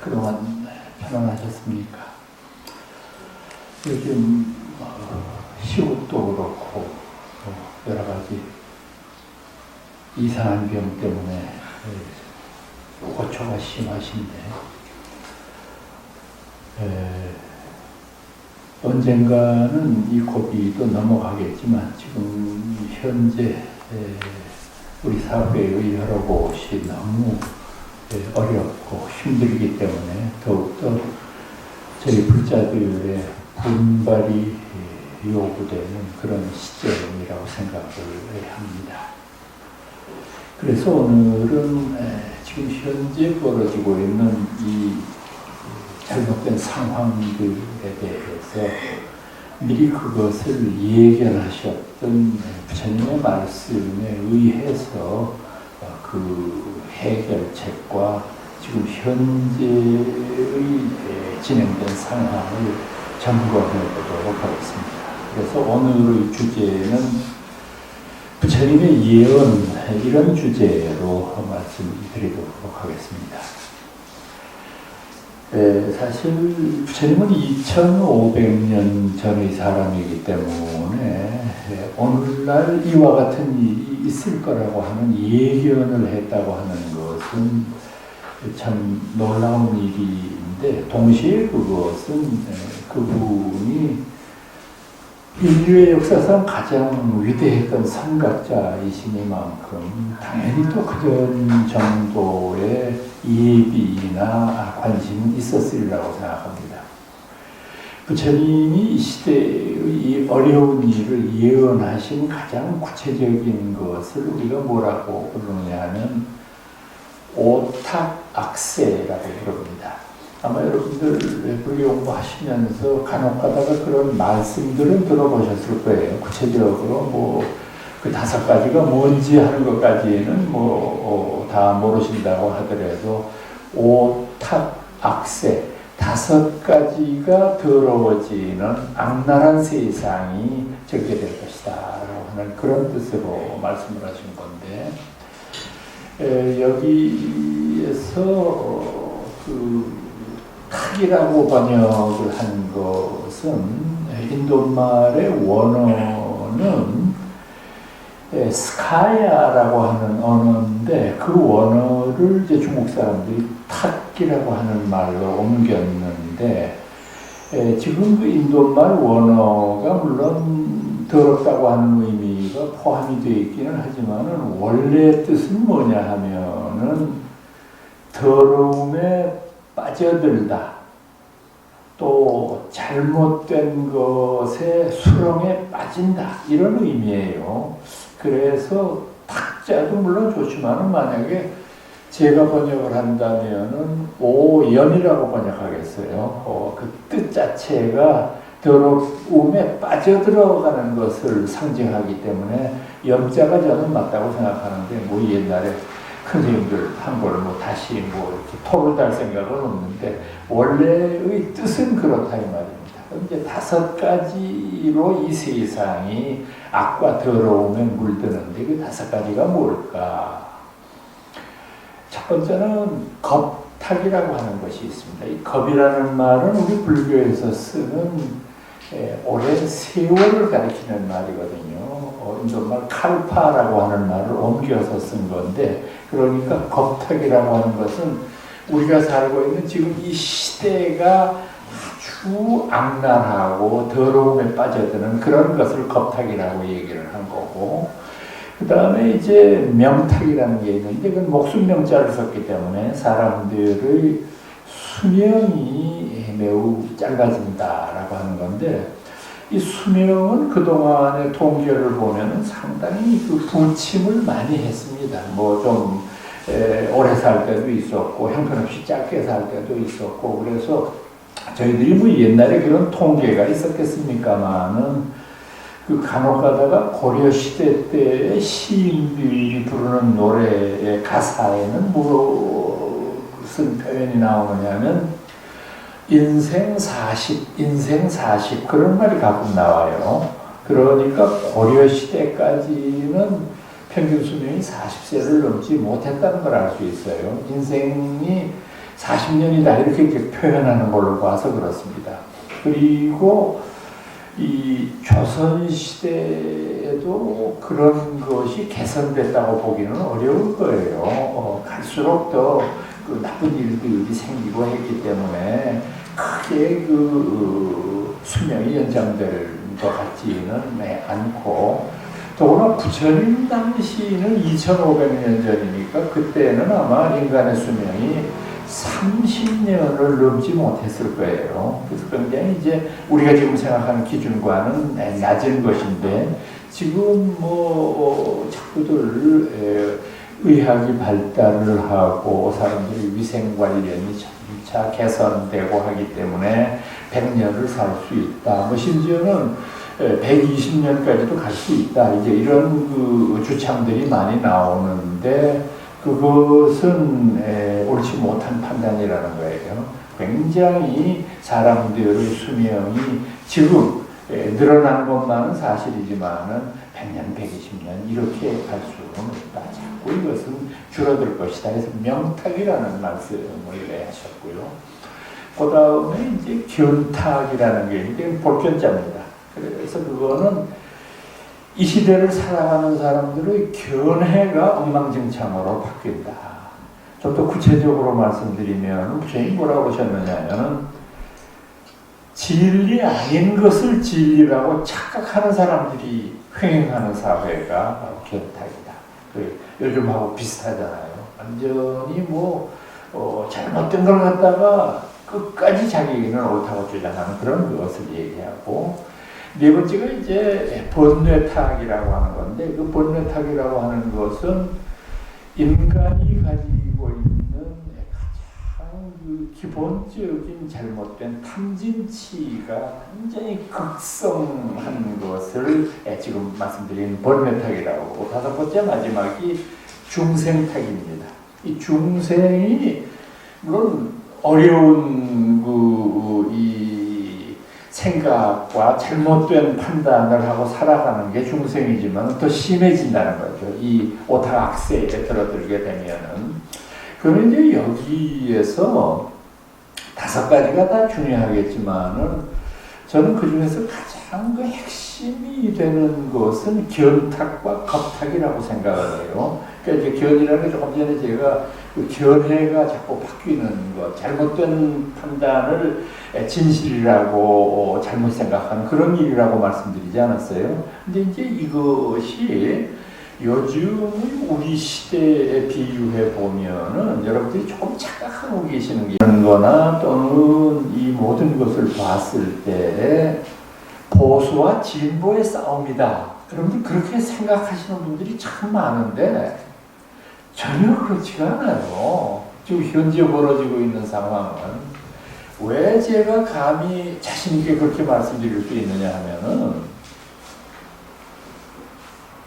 그동안 편안하셨습니까? 요즘 시국도 그렇고 여러 가지 이상한 병 때문에 고초가 심하신데 언젠가는 이 고비도 넘어가겠지만 지금 현재 우리 사회의 여러 곳이 너무 어렵고 힘들기 때문에 더욱더 저희 불자들의 분발이 요구되는 그런 시점이라고 생각을 합니다. 그래서 오늘은 지금 현재 벌어지고 있는 이 잘못된 상황들에 대해서 미리 그것을 예견하셨던 부처님의 말씀에 의해서 그 해결책과 지금 현재의 진행된 상황을 점검해 보도록 하겠습니다. 그래서 오늘의 주제는 부처님의 예언, 이런 주제로 말씀드리도록 하겠습니다. 사실 부처님은 2500년 전의 사람이기 때문에 오늘날 이와 같은 일이 있을 거라고 하는 예견을 했다고 하는 것은 참 놀라운 일인데, 동시에 그것은 그분이 인류의 역사상 가장 위대했던 선각자이시니만큼 당연히 또 그런 정도의 예비나 관심은 있었으리라고 생각합니다. 부처님이 이 시대의 이 어려운 일을 예언하신 가장 구체적인 것을 우리가 뭐라고 부르느냐는 오탁악세라고 부릅니다. 아마 여러분들 불교 공부하시면서 간혹 가다가 그런 말씀들은 들어보셨을 거예요. 구체적으로 그 5가지가 뭔지 하는 것까지는 다 모르신다고 하더라도 오탁악세, 5가지가 더러워지는 악랄한 세상이 전개될 것이다 라고 하는 그런 뜻으로 말씀을 하신 건데, 여기에서 탁이라고 번역을 한 것은 인도말의 원어는 스카야라고 하는 언어인데, 그 원어를 이제 중국 사람들이 탁이라고 하는 말로 옮겼는데, 지금 그 인도말 원어가 물론 더럽다고 하는 의미가 포함이 되어 있기는 하지만은 원래 뜻은 뭐냐 하면은 더러움에 빠져들다, 또 잘못된 것에 수렁에 빠진다, 이런 의미예요. 그래서 탁자도 물론 좋지만 만약에 제가 번역을 한다면은 오연이라고 번역하겠어요. 그 뜻 자체가 더러움에 빠져들어가는 것을 상징하기 때문에 염자가 저는 맞다고 생각하는데, 옛날에 선생님들 한 걸 다시 이렇게 토를 달 생각은 없는데, 원래의 뜻은 그렇다 이 말입니다. 이제 5가지로 이 세상이 악과 더러움에 물드는데, 그 5가지가 뭘까? 첫 번째는 겁탁이라고 하는 것이 있습니다. 이 겁이라는 말은 우리 불교에서 쓰는 오랜 세월을 가리키는 말이거든요. 인도말 칼파라고 하는 말을 옮겨서 쓴 건데, 그러니까 겁탁이라고 하는 것은 우리가 살고 있는 지금 이 시대가 아주 악랄하고 더러움에 빠져드는 그런 것을 겁탁이라고 얘기를 한 거고, 그 다음에 이제 명탁이라는 게 있는데, 그건 목숨 명자를 썼기 때문에 사람들의 수명이 매우 짧아진다라고 하는 건데, 이 수명은 그동안의 통계를 보면 상당히 그 부침을 많이 했습니다. 좀 오래 살 때도 있었고 형편없이 짧게 살 때도 있었고, 그래서 저희들이 옛날에 그런 통계가 있었겠습니까마는 그 간혹 가다가 고려시대 때의 시인들이 부르는 노래의 가사에는 무슨 표현이 나오느냐면 인생 40 그런 말이 가끔 나와요. 그러니까 고려시대까지는 평균 수명이 40세를 넘지 못했다는 걸 알 수 있어요. 인생이 40년이다 이렇게 이제 표현하는 걸로 봐서 그렇습니다. 그리고 이 조선시대에도 그런 것이 개선됐다고 보기는 어려울 거예요. 갈수록 더 그 나쁜 일들이 생기고 했기 때문에 크게 그 수명이 연장될 것 같지는 않고, 더구나 부처님 당시는 2500년 전이니까 그때는 아마 인간의 수명이 30년을 넘지 못했을 거예요. 그래서 굉장히 이제 우리가 지금 생각하는 기준과는 낮은 것인데, 지금 자꾸들 의학이 발달을 하고 사람들이 위생관리련이 점차 개선되고 하기 때문에 100년을 살 수 있다. 심지어는 120년까지도 갈 수 있다. 이제 이런 그 주창들이 많이 나오는데, 그것은 옳지 못한 판단이라는 거예요. 굉장히 사람들의 수명이 지금 늘어난 것만은 사실이지만은 100년, 120년 이렇게 갈 수는 없다. 자꾸 이것은 줄어들 것이다. 그래서 명탁이라는 말씀을 하셨고요. 그 다음에 이제 견탁이라는 게 이제 볼견자입니다. 그래서 그거는 이 시대를 살아가는 사람들의 견해가 엉망진창으로 바뀐다. 좀 더 구체적으로 말씀드리면 부처님이 뭐라고 하셨느냐면, 진리 아닌 것을 진리라고 착각하는 사람들이 횡행하는 사회가 바로 견탁이다. 요즘하고 비슷하잖아요. 완전히 잘못된 걸 갖다가 끝까지 자기는 옳다고 주장하는 그런 것을 얘기하고, 네 번째가 이제 번뇌탁이라고 하는 건데, 그 번뇌탁이라고 하는 것은 인간이 가지고 있는 가장 그 기본적인 잘못된 탐진치가 굉장히 극성한 것을 지금 말씀드린 번뇌탁이라고. 다섯 번째 마지막이 중생탁입니다. 이 중생이 물론 어려운 이 생각과 잘못된 판단을 하고 살아가는 게 중생이지만 더 심해진다는 거죠. 이 오타 악세에 들어들게 되면은. 그러면 이제 여기에서 다섯 가지가 다 중요하겠지만은, 저는 그 중에서 가장 그 핵심이 되는 것은 견탁과 겁탁이라고 생각을 해요. 그러니까 이제 견이라는 게 조금 전에 제가 그 견해가 자꾸 바뀌는 것, 잘못된 판단을 진실이라고 잘못 생각하는 그런 일이라고 말씀드리지 않았어요. 근데 이제 이것이 요즘 우리 시대에 비유해 보면은 여러분들이 조금 착각하고 계시는 게 있는 거나, 또는 이 모든 것을 봤을 때 보수와 진보의 싸움이다. 여러분들 그렇게 생각하시는 분들이 참 많은데 전혀 그렇지가 않아요. 지금 현재 벌어지고 있는 상황은 왜 제가 감히 자신 있게 그렇게 말씀드릴 수 있느냐 하면은,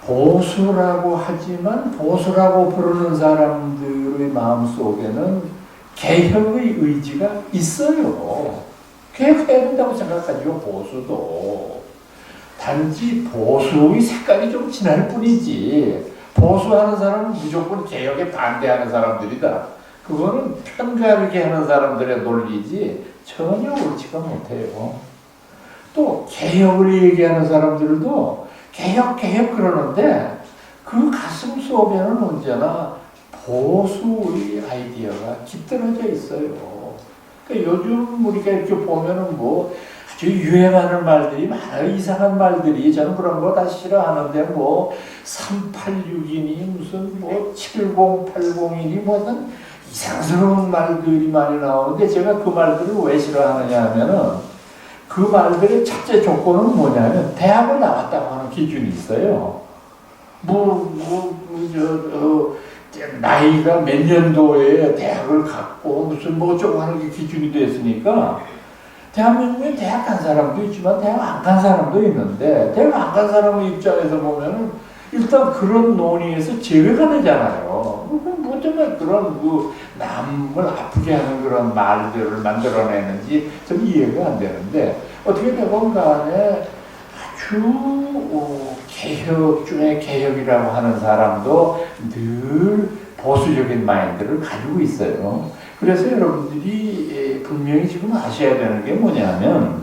보수라고 하지만 보수라고 부르는 사람들의 마음속에는 개혁의 의지가 있어요. 개혁해야 된다고 생각하죠. 보수도. 단지 보수의 색깔이 좀 진할 뿐이지, 보수하는 사람은 무조건 개혁에 반대하는 사람들이다. 그거는 편가르게 하는 사람들의 논리지 전혀 옳지가 못해요. 또 개혁을 얘기하는 사람들도 개혁 그러는데 그 가슴 속에는 언제나 보수의 아이디어가 깃들어져 있어요. 그러니까 요즘 우리가 이렇게 보면은 아주 유행하는 말들이 많아요. 이상한 말들이. 저는 그런 거 다 싫어하는데 386이니 무슨 7080이니 무슨 이상스러운 말들이 많이 나오는데, 제가 그 말들을 왜 싫어하느냐 하면은, 그 말들의 첫째 조건은 뭐냐면 대학을 나왔다고 하는 기준이 있어요. 나이가 몇 년도에 대학을 갔고 무슨 어쩌고 하는 게 기준이 됐으니까, 대한민국에 대학 간 사람도 있지만 대학 안 간 사람도 있는데, 대학 안 간 사람의 입장에서 보면은 일단 그런 논의에서 제외가 되잖아요. 뭐 때문에 그런 남을 아프게 하는 그런 말들을 만들어내는지 좀 이해가 안 되는데, 어떻게 되건 간에 아주 개혁 중에 개혁이라고 하는 사람도 늘 보수적인 마인드를 가지고 있어요. 그래서 여러분들이 분명히 지금 아셔야 되는 게 뭐냐면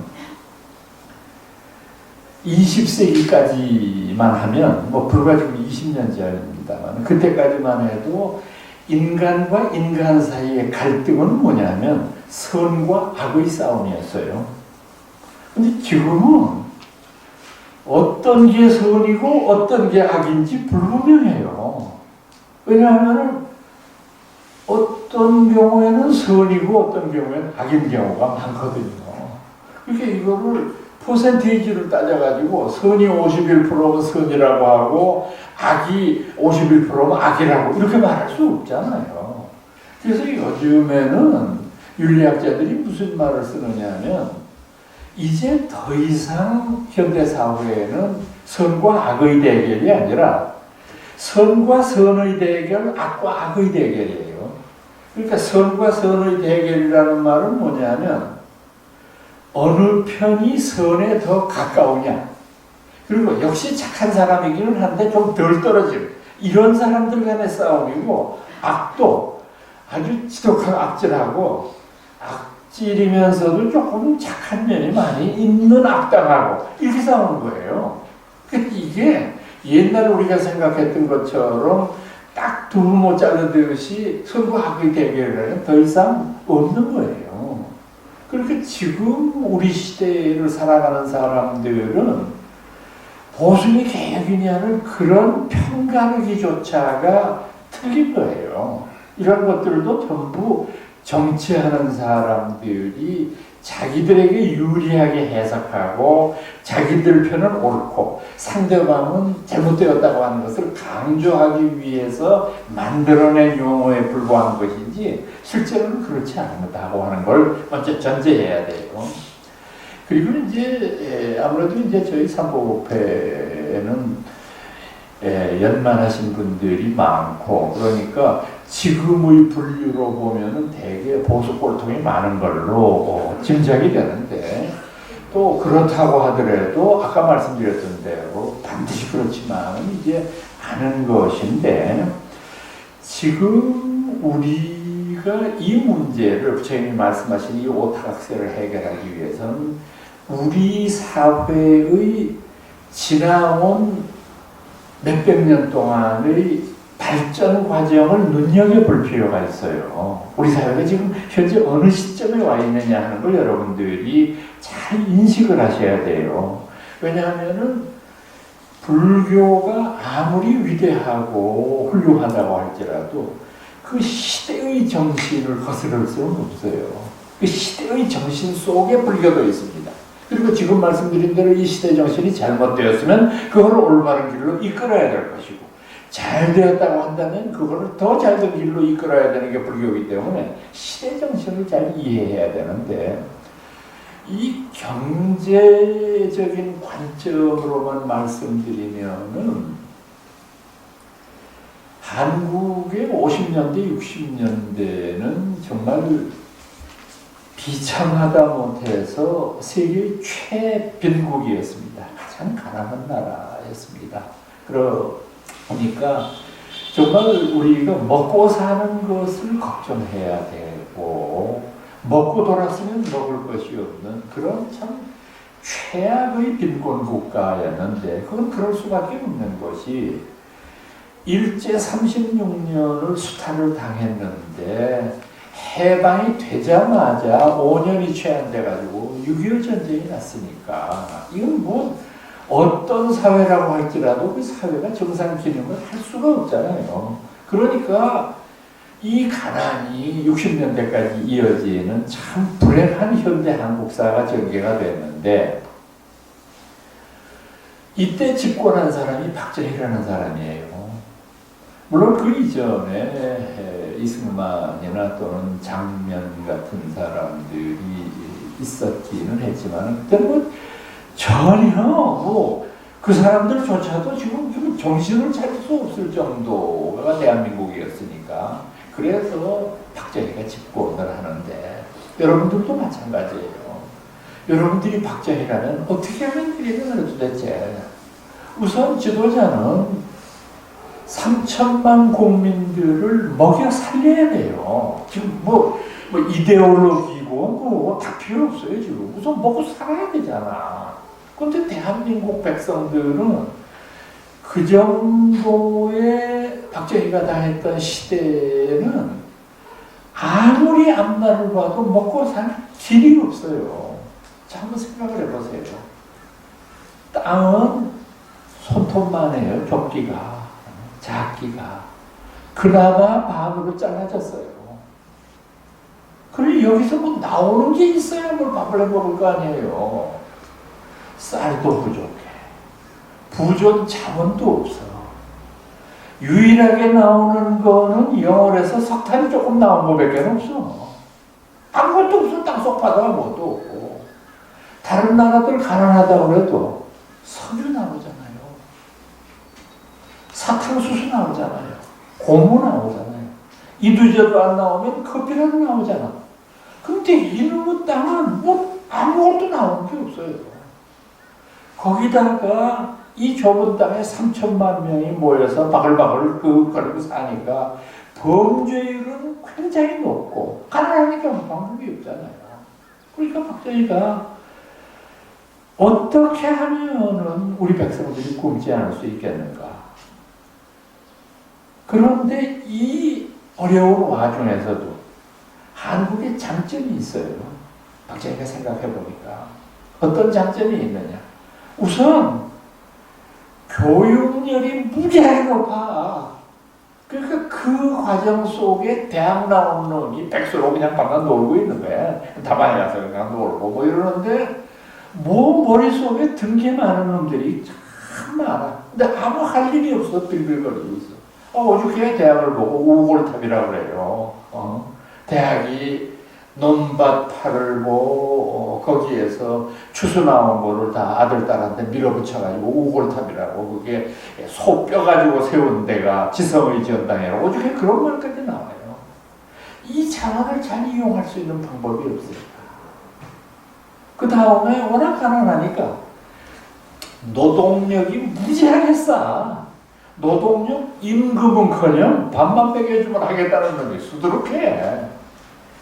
20세기까지만 하면 뭐 불과 지금 20년 전입니다만 그때까지만 해도 인간과 인간 사이의 갈등은 뭐냐면 선과 악의 싸움이었어요. 근데 지금은 어떤 게 선이고 어떤 게 악인지 불분명해요. 왜냐하면 어떤 경우에는 선이고 어떤 경우에는 악인 경우가 많거든요. 그러니까 이거를 퍼센테이지를 따져가지고 선이 51%면 선이라고 하고 악이 51%면 악이라고 이렇게 말할 수 없잖아요. 그래서 요즘에는 윤리학자들이 무슨 말을 쓰느냐면 이제 더 이상 현대사회에는 선과 악의 대결이 아니라 선과 선의 대결, 악과 악의 대결이에요. 그러니까 선과 선의 대결이라는 말은 뭐냐면 어느 편이 선에 더 가까우냐. 그리고 역시 착한 사람이기는 한데 좀 덜 떨어지는 이런 사람들 간의 싸움이고 악도 아주 지독한 악질하고 악질이면서도 조금 착한 면이 많이 있는 악당하고 이렇게 싸우는 거예요. 그러니까 이게 옛날 우리가 생각했던 것처럼 딱 두 모 자르듯이 선과 악의 대결은 더 이상 없는 거예요. 그렇게 지금 우리 시대를 살아가는 사람들은 보수니 개혁이냐는 그런 평가하기조차가 틀린 거예요. 이런 것들도 전부 정치하는 사람들이 자기들에게 유리하게 해석하고 자기들 편은 옳고 상대방은 잘못되었다고 하는 것을 강조하기 위해서 만들어낸 용어에 불과한 것이지 실제로는 그렇지 않다고 하는 걸 먼저 전제해야 돼요. 그리고 이제 아무래도 이제 저희 삼보법회는 연만하신 분들이 많고 그러니까 지금의 분류로 보면은 대개 보수 꼴통이 많은 걸로 짐작이 되는데 또 그렇다고 하더라도 아까 말씀드렸던 대로 반드시 그렇지만 이제 아는 것인데 지금 우리가 이 문제를 부처님이 말씀하신 이 오타각세를 해결하기 위해서는 우리 사회의 지나온 몇백 년 동안의 발전 과정을 눈여겨볼 필요가 있어요. 우리 사회가 지금 현재 어느 시점에 와 있느냐 하는 걸 여러분들이 잘 인식을 하셔야 돼요. 왜냐하면은 불교가 아무리 위대하고 훌륭하다고 할지라도 그 시대의 정신을 거스를 수는 없어요. 그 시대의 정신 속에 불교도 있습니다. 그리고 지금 말씀드린 대로 이 시대 정신이 잘못되었으면 그걸 올바른 길로 이끌어야 될 것이고 잘 되었다고 한다면 그거를 더 잘된 길로 이끌어야 되는 게 불교이기 때문에 시대 정신을 잘 이해해야 되는데 이 경제적인 관점으로만 말씀드리면은 한국의 50년대, 60년대는 정말 비참하다 못해서 세계의 최빈국이었습니다. 가장 가난한 나라였습니다. 그러니까 정말 우리가 먹고 사는 것을 걱정해야 되고 먹고 돌았으면 먹을 것이 없는 그런 참 최악의 빈곤 국가였는데 그건 그럴 수밖에 없는 것이 일제 36년을 수탈을 당했는데 해방이 되자마자 5년이 채 안 돼가지고 6.25 전쟁이 났으니까 이건 뭐 어떤 사회라고 할지라도 그 사회가 정상 기능을 할 수가 없잖아요. 그러니까 이 가난이 60년대까지 이어지는 참 불행한 현대 한국사가 전개가 됐는데 이때 집권한 사람이 박정희라는 사람이에요. 물론 그 이전에 이승만이나 또는 장면 같은 사람들이 있었기는 했지만 그때 뭐 전혀 그 사람들조차도 지금 정신을 차릴 수 없을 정도가 대한민국이었으니까 그래서 박정희가 집권을 하는데 여러분들도 마찬가지예요. 여러분들이 박정희라면 어떻게 하면 되겠느냐 도대체. 우선 지도자는 3천만 국민들을 먹여 살려야 돼요. 지금 뭐 뭐 이데올로기고 뭐 다 필요 없어요. 지금 우선 먹고 살아야 되잖아. 근데 대한민국 백성들은 그 정도의 박정희가 당했던 시대에는 아무리 앞날을 봐도 먹고 살 길이 없어요. 자, 한번 생각을 해보세요. 땅은 손톱만 해요. 좁기가, 작기가. 그나마 반으로 잘라졌어요. 그래, 여기서 뭐 나오는 게 있어야 뭘 밥을 해 먹을 거 아니에요. 쌀도 부족해. 부존 자원도 없어. 유일하게 나오는 거는 영월에서 석탄이 조금 나온 거밖에 없어. 아무것도 없어. 땅속 바다가 뭐도 없고. 다른 나라들 가난하다고 해도 석유 나오잖아요. 사탕수수 나오잖아요. 고무 나오잖아요. 이두저도 안 나오면 커피라도 나오잖아. 근데 이놈의 땅은 뭐 아무것도 나오는 게 없어요. 거기다가 이 좁은 땅에 3천만 명이 모여서 바글바글 거리고 사니까 범죄율은 굉장히 높고 가난하니까 방법이 없잖아요. 그러니까 박정희가 어떻게 하면은 우리 백성들이 굶지 않을 수 있겠는가. 그런데 이 어려운 와중에서도 한국에 장점이 있어요. 박정희가 생각해 보니까 어떤 장점이 있느냐. 우선 교육열이 무지하게 높아. 그러니까 그 과정 속에 대학 나온 놈이 백수로 그냥 방금 놀고 있는 거야. 다방에 가서 그냥 놀고 뭐 이러는데 뭐 머릿속에 등게 많은 놈들이 참 많아. 근데 아무 할 일이 없어. 빌빌거리고 있어. 어저께 대학을 보고 우골탑이라고 그래요. 대학이 논밭 팔고 거기에서 추수 나온 거를 다 아들 딸한테 밀어붙여가지고 우골탑이라고 그게 소 뼈 가지고 세운 데가 지성의 전당이라고 어저께 그런 말까지 나와요. 이 자원을 잘 이용할 수 있는 방법이 없을까. 그 다음에 워낙 가난하니까 노동력이 무지하게 싸. 노동력 임금은커녕 밥만 먹여주면 하겠다는 놈이 수두룩해.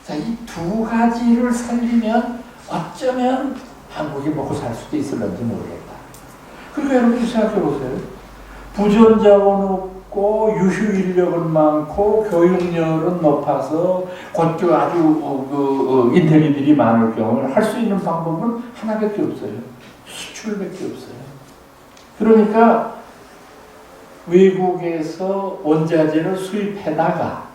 자, 이 두 가지를 살리면 어쩌면 한국이 먹고 살 수도 있을런지 모르겠다. 그리고 여러분 생각해 보세요. 부전 자원 없고 유휴 인력은 많고 교육열은 높아서 곧그 아주 인텔리들이 많을 경우는 할 수 있는 방법은 하나밖에 없어요. 수출밖에 없어요. 그러니까 외국에서 원자재를 수입해다가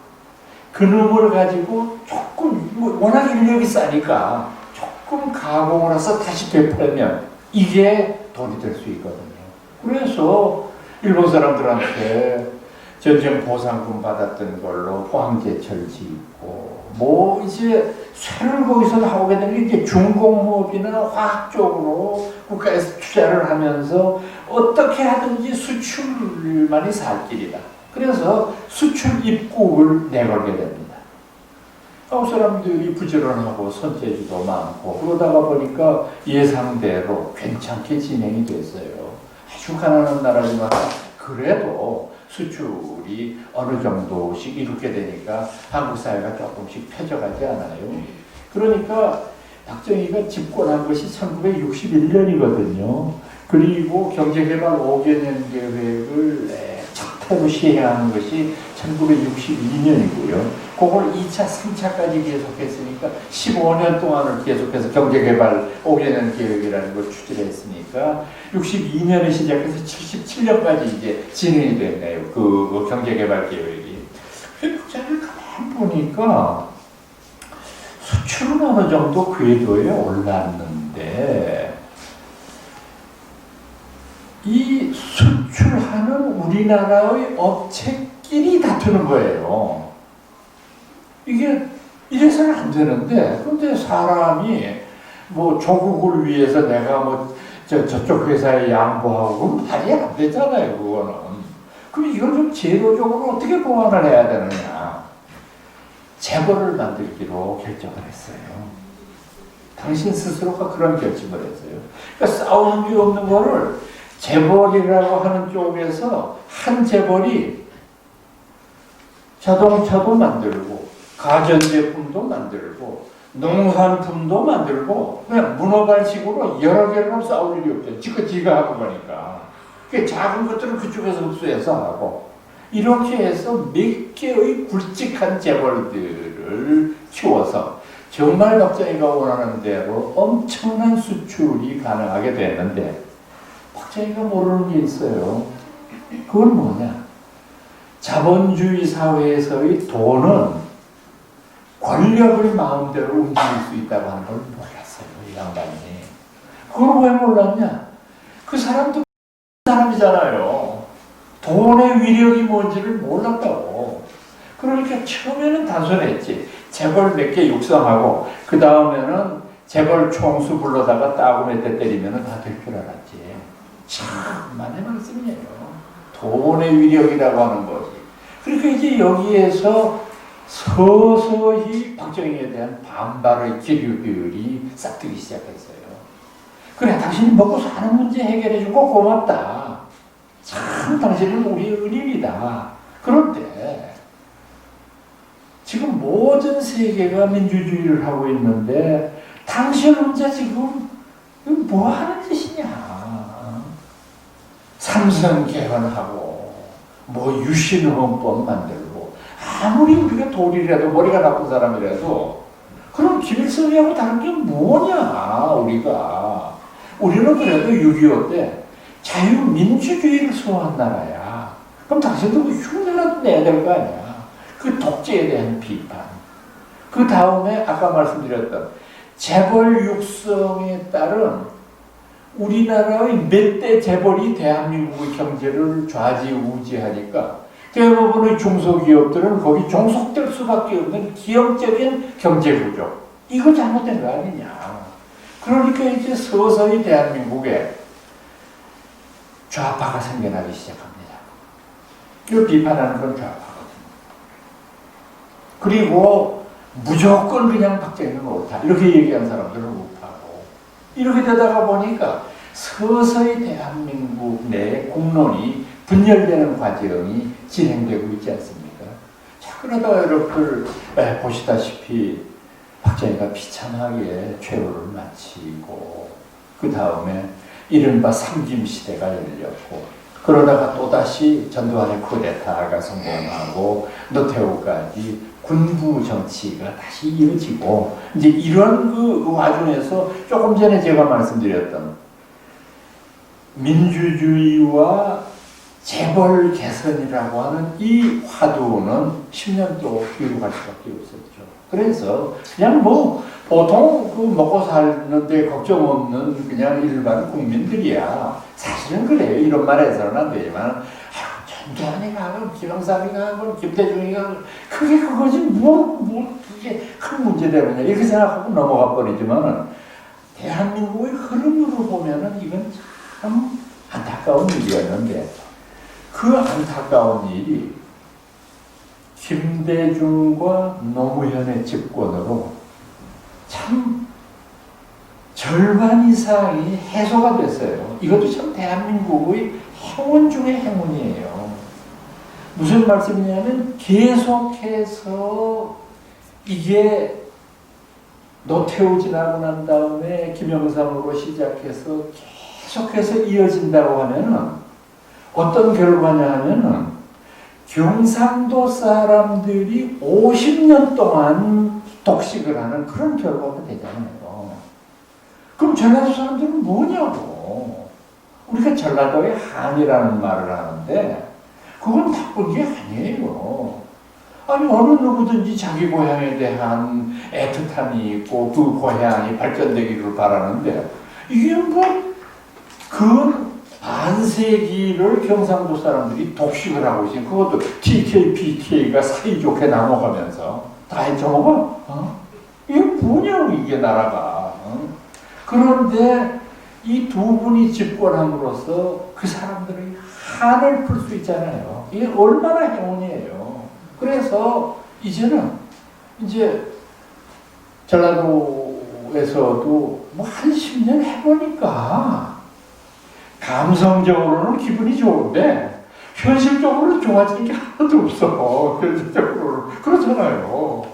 그놈을 가지고 조금 워낙 인력이 싸니까 조금 가공을 해서 다시 되팔면 이게 돈이 될 수 있거든요. 그래서 일본 사람들한테 전쟁 보상금 받았던 걸로 포항제철 짓고 뭐 이제 쇠를 거기서 나오게 되는 게 이제 중공업이나 화학 쪽으로 국가에서 투자를 하면서 어떻게 하든지 수출만이 살 길이다. 그래서 수출 입국을 내걸게 됩니다. 한국 사람들이 부지런하고 손재주도 많고 그러다가 보니까 예상대로 괜찮게 진행이 됐어요. 아주 가난한 나라지만 그래도 수출이 어느 정도씩 이렇게 되니까 한국 사회가 조금씩 펴져가지 않아요. 그러니까 박정희가 집권한 것이 1961년이거든요. 그리고 경제개발 5개년 계획을 척태로 시행하는 것이 1962년이고요. 그걸 2차, 3차까지 계속했으니까 15년 동안을 계속해서 경제개발 5개년 계획이라는 걸 추진했으니까 62년에 시작해서 77년까지 이제 진행이 됐네요. 그 경제개발 계획이. 제가 가만히 보니까 수출은 어느 정도 궤도에 올랐는데 이 수출하는 우리나라의 업체끼리 다투는 거예요. 이게 이래서는 안 되는데, 근데 사람이 뭐 조국을 위해서 내가 뭐 저쪽 회사에 양보하고 그건 말이 안 되잖아요, 그거는. 그럼 이걸 좀 제도적으로 어떻게 보완을 해야 되느냐. 재벌을 만들기로 결정을 했어요. 당신 스스로가 그런 결정을 했어요. 그러니까 싸우는 게 없는 거를 재벌이라고 하는 쪽에서 한 재벌이 자동차도 만들고 가전제품도 만들고 농산품도 만들고 그냥 문어발식으로 여러 개로 싸울 일이 없죠. 지가 하고 보니까. 그 작은 것들을 그쪽에서 흡수해서 하고 이렇게 해서 몇 개의 굵직한 재벌들을 키워서 정말 박정희가 원하는 대로 엄청난 수출이 가능하게 됐는데 박정희가 모르는 게 있어요. 그건 뭐냐? 자본주의 사회에서의 돈은 권력을 마음대로 움직일 수 있다고 하는 걸 몰랐어요. 이 양반이. 그걸 왜 몰랐냐? 그 사람도 사람이잖아요. 돈의 위력이 뭔지를 몰랐다고. 그러니까 처음에는 단순했지. 재벌 몇 개 육성하고 그 다음에는 재벌 총수 불러다가 따구매 때 때리면 다 될 줄 알았지. 참만의 말씀이에요. 돈의 위력이라고 하는 거지. 그러니까 이제 여기에서 서서히 박정희에 대한 반발의 기류들이 싹트기 시작했어요. 그래, 당신이 먹고 사는 문제 해결해주고 고맙다. 참 당신은 우리의 은인이다. 그런데 지금 모든 세계가 민주주의를 하고 있는데 당신 혼자 지금 뭐 하는 짓이냐. 삼성 개헌하고 뭐 유신헌법 만들고 아무리 우리가 도리라도 머리가 나쁜 사람이라도 그럼 김일성이하고 다른 게 뭐냐 우리가. 우리는 그래도 6.25 때 자유민주주의를 소화한 나라야. 그럼 당신도 흉내라도 내야 될 거 아니야. 그 독재에 대한 비판. 그 다음에 아까 말씀드렸던 재벌 육성에 따른 우리나라의 몇 대 재벌이 대한민국의 경제를 좌지우지하니까 대부분의 중소기업들은 거기 종속될 수밖에 없는 기형적인 경제구조. 이거 잘못된 거 아니냐. 그러니까 이제 서서히 대한민국에 좌파가 생겨나기 시작합니다. 이걸 비판하는 건 좌파거든요. 그리고 무조건 그냥 박정희는 옳다. 이렇게 얘기한 사람들은 우파고. 이렇게 되다가 보니까 서서히 대한민국 내 공론이 분열되는 과정이 진행되고 있지 않습니까? 자, 그러다가 여러분 보시다시피 박정희가 비참하게 최후를 마치고 그 다음에 이른바 삼김시대가 열렸고 그러다가 또다시 전두환의 쿠데타가 성공하고 노태우까지 군부 정치가 다시 이어지고 이제 이런 그 와중에서 조금 전에 제가 말씀드렸던 민주주의와 재벌 개선이라고 하는 이 화두는 10년 또 뒤로 갈 수밖에 없었죠. 그래서 그냥 뭐 보통 그 먹고 사는데 걱정 없는 그냥 일반 국민들이야. 사실은 그래요. 이런 말 해서는 안 되지만 전두환이 가건 김영삼이 가건 김대중이 가건 그게 그거지 뭐 그게 큰 문제되느냐 이렇게 생각하고 넘어가 버리지만은 대한민국의 흐름으로 보면은 이건 참 안타까운 일이었는데 그 안타까운 일이 김대중과 노무현의 집권으로 참 절반 이상이 해소가 됐어요. 이것도 참 대한민국의 행운 중의 행운이에요. 무슨 말씀이냐면 계속해서 이게 노태우 지나고 난 다음에 김영삼으로 시작해서 계속해서 이어진다고 하면은 어떤 결과냐 하면은 경상도 사람들이 50년 동안 독식을 하는 그런 결과가 되잖아요. 그럼 전라도 사람들은 뭐냐고. 우리가 전라도의 한이라는 말을 하는데 그건 나쁜 게 아니에요. 아니 어느 누구든지 자기 고향에 대한 애틋함이 있고 그 고향이 발전되기를 바라는데 이게 뭐 그 반세기를 경상도 사람들이 독식을 하고 있으니 그것도 TK, PK가 사이좋게 나눠가면서 다 해쳐먹어? 이게 뭐냐고 이게 나라가. 그런데 이 두 분이 집권함으로써 그 사람들의 한을 풀 수 있잖아요. 이게 얼마나 행운이에요. 그래서 이제는 이제 전라도에서도 뭐 한 10년 해보니까 감성적으로는 기분이 좋은데 현실적으로 좋아지는 게 하나도 없어. 현실적으로 그렇잖아요.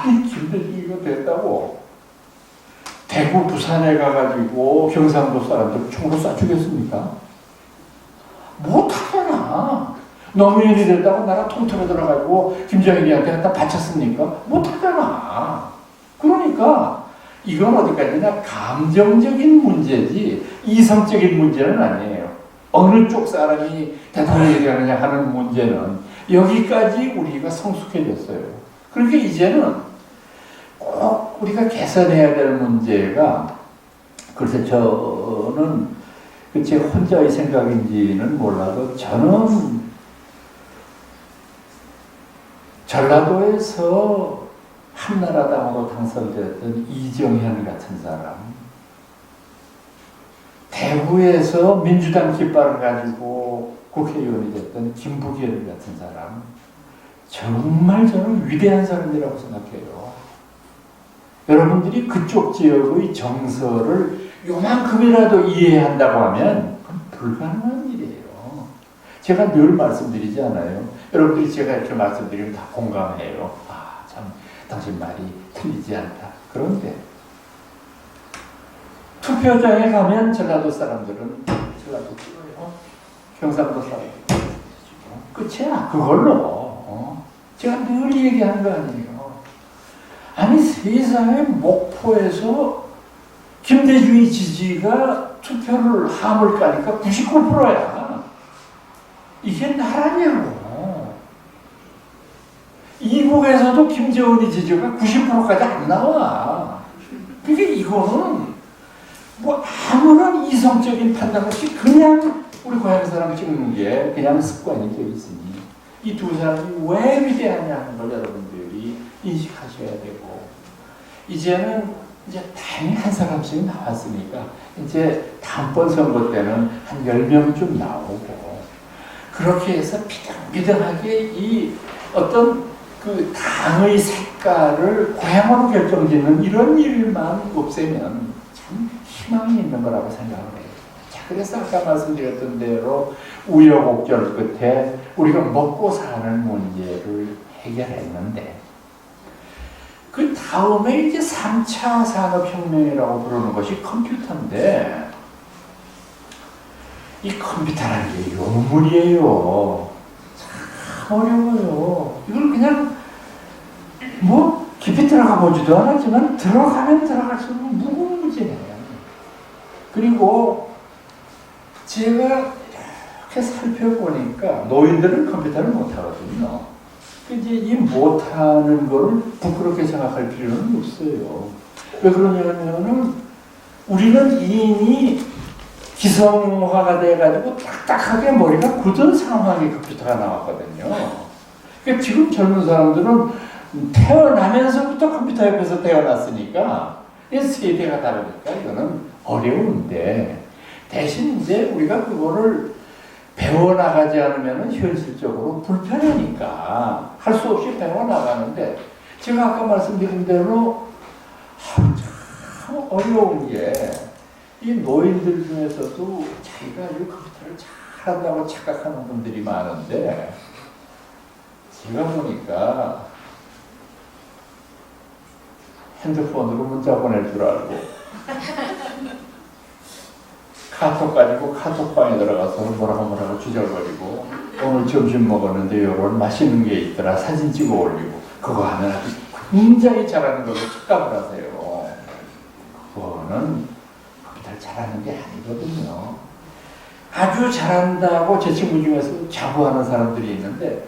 아니 김대중이가 됐다고 대구 부산에 가가지고 경상도 사람들 총으로 쏴 죽였습니까? 못하잖아. 노무현이 됐다고 나라 통틀어 들어가지고 김정일이한테 갖다 바쳤습니까? 못하잖아. 그러니까 이건 어디까지나 감정적인 문제지 이성적인 문제는 아니에요. 어느 쪽 사람이 대통령이 되느냐 하는 문제는 여기까지 우리가 성숙해졌어요. 그러니까 이제는 꼭 우리가 개선해야 될 문제가, 글쎄 저는 제 혼자의 생각인지는 몰라도 저는 전라도에서 한나라당으로 당선되었던 이정현 같은 사람, 대구에서 민주당 깃발을 가지고 국회의원이 됐던 김부겸 같은 사람, 정말 저는 위대한 사람이라고 생각해요. 여러분들이 그쪽 지역의 정서를 요만큼이라도 이해한다고 하면 그건 불가능한 일이에요. 제가 늘 말씀드리지 않아요. 여러분들이 제가 이렇게 말씀드리면 다 공감해요. 아, 참 당신 말이 틀리지 않다. 그런데 투표장에 가면 전라도 사람들은 전라도 찍어요. 경상도 사람들은 끝이야. 그걸로. 제가 늘 얘기하는 거 아니에요. 아니 세상에 목포에서 김대중의 지지가 투표를 함을 까니까 99%야. 이게 나라냐고. 이북에서도 김정은의 지지가 90%까지 안 나와. 그러니까 이거는 뭐 아무런 이성적인 판단 없이 그냥 우리 고향 사람 찍는 게 그냥 습관이 되어 있으니 이 두 사람이 왜 위대하냐 하는 걸 여러분들이 인식하셔야 되고, 이제는 이제 다행히 한 사람씩 나왔으니까 이제 다음번 선거 때는 한 10명쯤 나오고, 그렇게 해서 비등비등하게 이 어떤 그 당의 색깔을 고향으로 결정짓는 이런 일만 없애면 참 희망이 있는 거라고 생각을 해요. 자, 그래서 아까 말씀드렸던 대로 우여곡절 끝에 우리가 먹고 사는 문제를 해결했는데, 그 다음에 이제 3차 산업혁명이라고 부르는 것이 컴퓨터인데, 이 컴퓨터라는 게 요물이에요. 참 어려워요. 이걸 그냥 뭐 깊이 들어가 보지도 않았지만 들어가면 들어갈수록 무궁무진해요. 그리고 제가 이렇게 살펴보니까 노인들은 컴퓨터를 못하거든요. 이제 이 못하는 거를 부끄럽게 생각할 필요는 없어요. 왜 그러냐면은 우리는 이미 기성화가 돼가지고 딱딱하게 머리가 굳은 상황의 컴퓨터가 나왔거든요. 그러니까 지금 젊은 사람들은 태어나면서부터 컴퓨터 옆에서 태어났으니까 세대가 다르니까 이거는 어려운데, 대신 이제 우리가 그거를 배워나가지 않으면 현실적으로 불편하니까 할 수 없이 배워나가는데, 제가 아까 말씀드린 대로 참 어려운 게 이 노인들 중에서도 자기가 이 컴퓨터를 잘한다고 착각하는 분들이 많은데, 제가 보니까 핸드폰으로 문자 보낼 줄 알고 카톡 가지고 카톡방에 들어가서 뭐라고 주저거리고, 오늘 점심 먹었는데 요런 맛있는 게 있더라 사진 찍어 올리고, 그거 하면 아주 굉장히 잘하는 걸로 착각을 하세요. 그거는 컴퓨터를 잘하는 게 아니거든요. 아주 잘한다고 제 친구 중에서 자부하는 사람들이 있는데,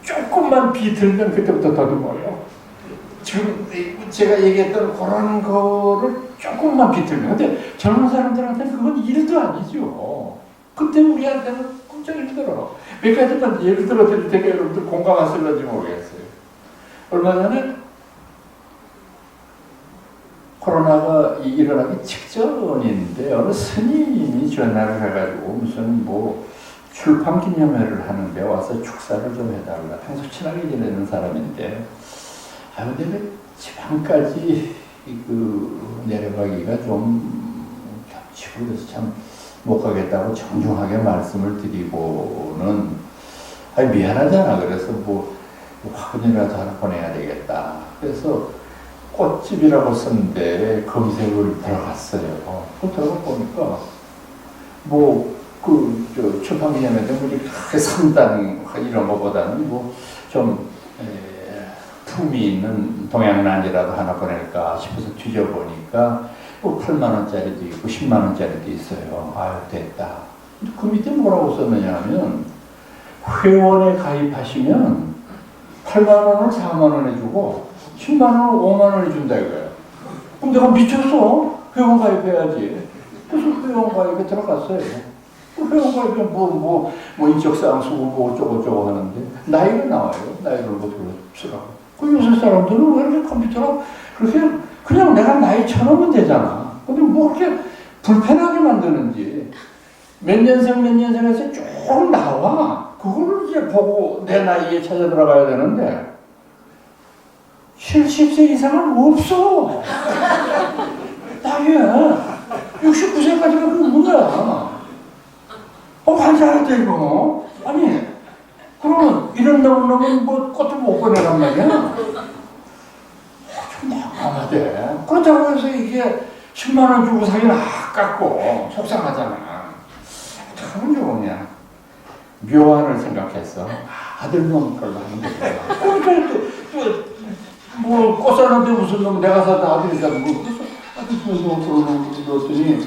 조금만 비틀면 그때부터 더듬어요. 지금 제가 얘기했던 그런 거를 조금만 비틀면. 근데 젊은 사람들한테는 그건 일도 아니죠. 그때 우리한테는 엄청 힘들어. 몇 가지만 예를 들어 드릴 테니까 여러분들 공감하실런지 모르겠어요. 얼마 전에 코로나가 일어나기 직전인데 어느 스님이 전화를 해가지고 무슨 뭐 출판 기념회를 하는데 와서 축사를 좀 해달라. 평소 친하게 지내는 사람인데, 아 근데 왜 지방까지 그 내려가기가 좀 겹치고 그래서 참 못 가겠다고 정중하게 말씀을 드리고는, 아니 미안하잖아. 그래서 뭐 화분이라도 하나 보내야 되겠다. 그래서 꽃집이라고 썼는데 검색을 들어갔어요. 그 들어가 보니까 출판 기념회인데 크게 3단 이런 것보다는 좀 품이 있는 동양란이라도 하나 보낼까 싶어서 뒤져보니까 8만 원짜리도 있고 10만 원짜리도 있어요. 아유 됐다. 그 밑에 뭐라고 썼느냐면 회원에 가입하시면 8만 원을 4만 원에 주고 10만 원을 5만 원에 준다 이거예요. 그럼 내가 미쳤어. 회원 가입해야지. 그래서 회원 가입에 들어갔어요. 회원 가입이면 인적사항 쓰고 어쩌고 하는데 나이가 나와요. 나이를 쓰라고. 그 요새 사람들은 왜 이렇게 컴퓨터로 그렇게 그냥 내가 나이 쳐놓으면 되잖아. 근데 그렇게 불편하게 만드는지 몇 년생에서 쭉 나와. 그걸 이제 보고 내 나이에 찾아 들어가야 되는데 70세 이상은 없어. 나이에 69세까지가 없는 거야. 환장했다 이거. 아니 그러면 이런 놈은 꽃도 못 보내란 말이야. 좀 난감하대. 그렇다고 해서 이게 10만 원 주고 사기는 아깝고 속상하잖아. 참 좋으냐. 묘안을 생각했어. 아들놈 걸로 하는 거야. 꽃 사는데 무슨 놈 내가 사다 아들이 사고 그래서 아들 넣었더니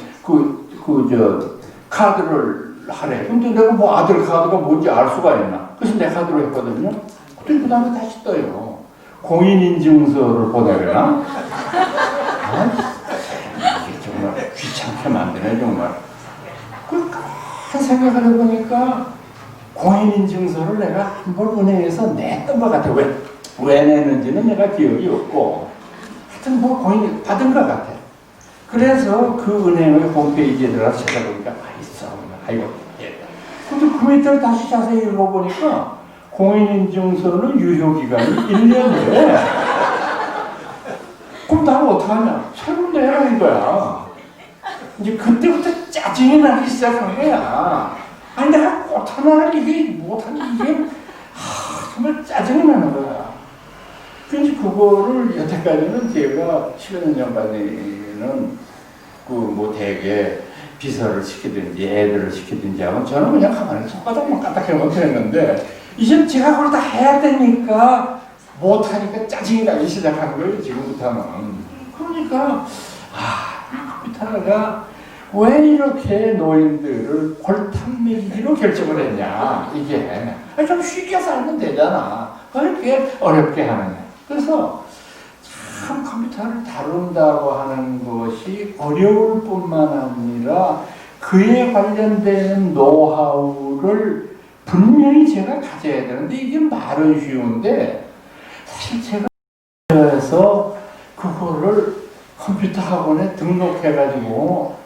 카드를 하래. 근데 내가 아들 카드가 뭔지 알 수가 있나. 그래서 내 카드로 했거든요. 그 다음에 다시 떠요. 공인인증서를 보내려나? 이게 정말 귀찮게 만드네 정말. 그 생각을 해보니까 공인인증서를 내가 한 번 은행에서 냈던 것 같아. 왜 냈는지는 내가 기억이 없고 하여튼 공인 받은 것 같아. 그래서 그 은행의 홈페이지에 들어가서 찾아보니까 있어. 아이고 근데 그 밑을 다시 자세히 읽어보니까 공인인증서는 유효기간이 1년이래. 그럼 나는 어떡하냐? 새로 내라 이거야. 이제 그때부터 짜증이 나기 시작한 거야. 아니 내가 꽃 하나를 이게 못하는 이게 정말 짜증이 나는 거야. 그래서 그거를 여태까지는 제가 10여 년간에는 대개 비서를 시키든지 애들을 시키든지 하면 저는 그냥 가만히 손바닥만 까딱하면 그랬는데 이제 제가 그걸 다 해야 되니까 못하니까 짜증이 나기 시작하는 거예요 지금부터는. 그러니까 컴퓨터가 왜 이렇게 노인들을 골탕 먹이기로 결정을 했냐 이게 좀 쉽게 살면 되잖아. 왜 이렇게 어렵게 하느냐. 그래서 참 컴퓨터를 다룬다고 하는 것이 어려울 뿐만 아니라 그에 관련된 노하우를 분명히 제가 가져야 되는데 이게 말은 쉬운데 사실 제가 그래서 그거를 컴퓨터 학원에 등록해가지고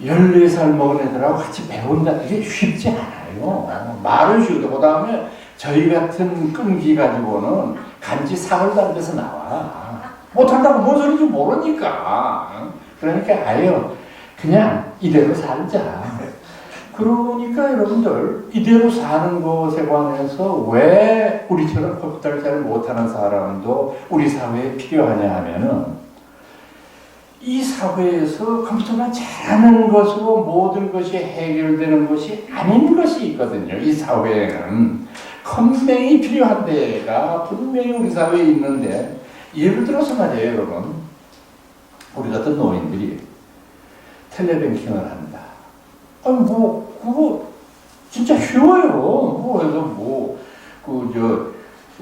14살 먹은 애들하고 같이 배운다. 이게 쉽지 않아요. 말은 쉬운데 그 다음에 저희 같은 끈기 가지고는 간지 사흘도 안 돼서 나와. 못한다고 뭔 소리인지 모르니까. 그러니까 아예 그냥 이대로 살자. 그러니까 여러분들 이대로 사는 것에 관해서 왜 우리처럼 컴퓨터를 잘 못하는 사람도 우리 사회에 필요하냐 하면은 이 사회에서 컴퓨터만 잘하는 것으로 모든 것이 해결되는 것이 아닌 것이 있거든요. 이 사회에는 컴맹이 필요한 데가 분명히 우리 사회에 있는데 예를 들어서 말이에요 여러분. 우리 같은 노인들이 텔레뱅킹을 한다. 아니 그거 진짜 쉬워요. 해서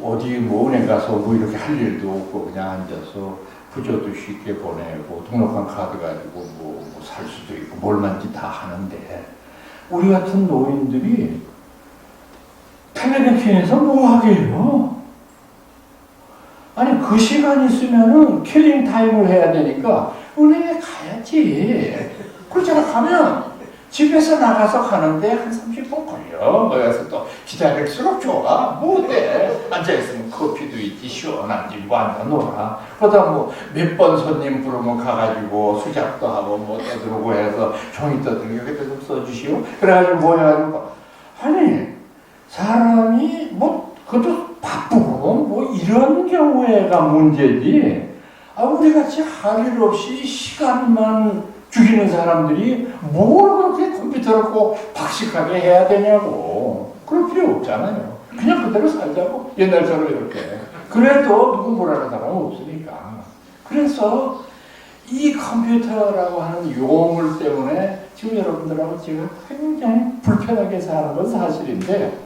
어디 은행 가서 이렇게 할 일도 없고 그냥 앉아서 부조도 쉽게 보내고 등록한 카드 가지고 살 수도 있고 뭘만지 다 하는데 우리 같은 노인들이 텔레뱅킹에서 뭐 하게 해요? 아니 그 시간 있으면은 킬링 타임을 해야 되니까 은행에 가야지. 그렇잖아. 가면 집에서 나가서 가는데 한 30분 걸려. 그래서 또 기다릴수록 좋아. 어때? 앉아있으면 커피도 있지, 시원한지, 앉아 놀아. 그러다 몇 번 손님 부르면 가가지고 수작도 하고 떠들고 해서 종이 떠들고 여기다 좀 써주시오. 그래가지고 해가지고. 아니, 사람이 그것도 바쁘고 뭐 이런 경우에가 문제지. 우리같이 할 일 없이 시간만 죽이는 사람들이 뭘 그렇게 컴퓨터를 꼭 박식하게 해야 되냐고. 그럴 필요 없잖아요. 그냥 그대로 살자고. 옛날처럼 이렇게. 그래도 누구 뭐라는 사람은 없으니까. 그래서 이 컴퓨터라고 하는 용어물 때문에 지금 여러분들하고 제가 굉장히 불편하게 사는 건 사실인데,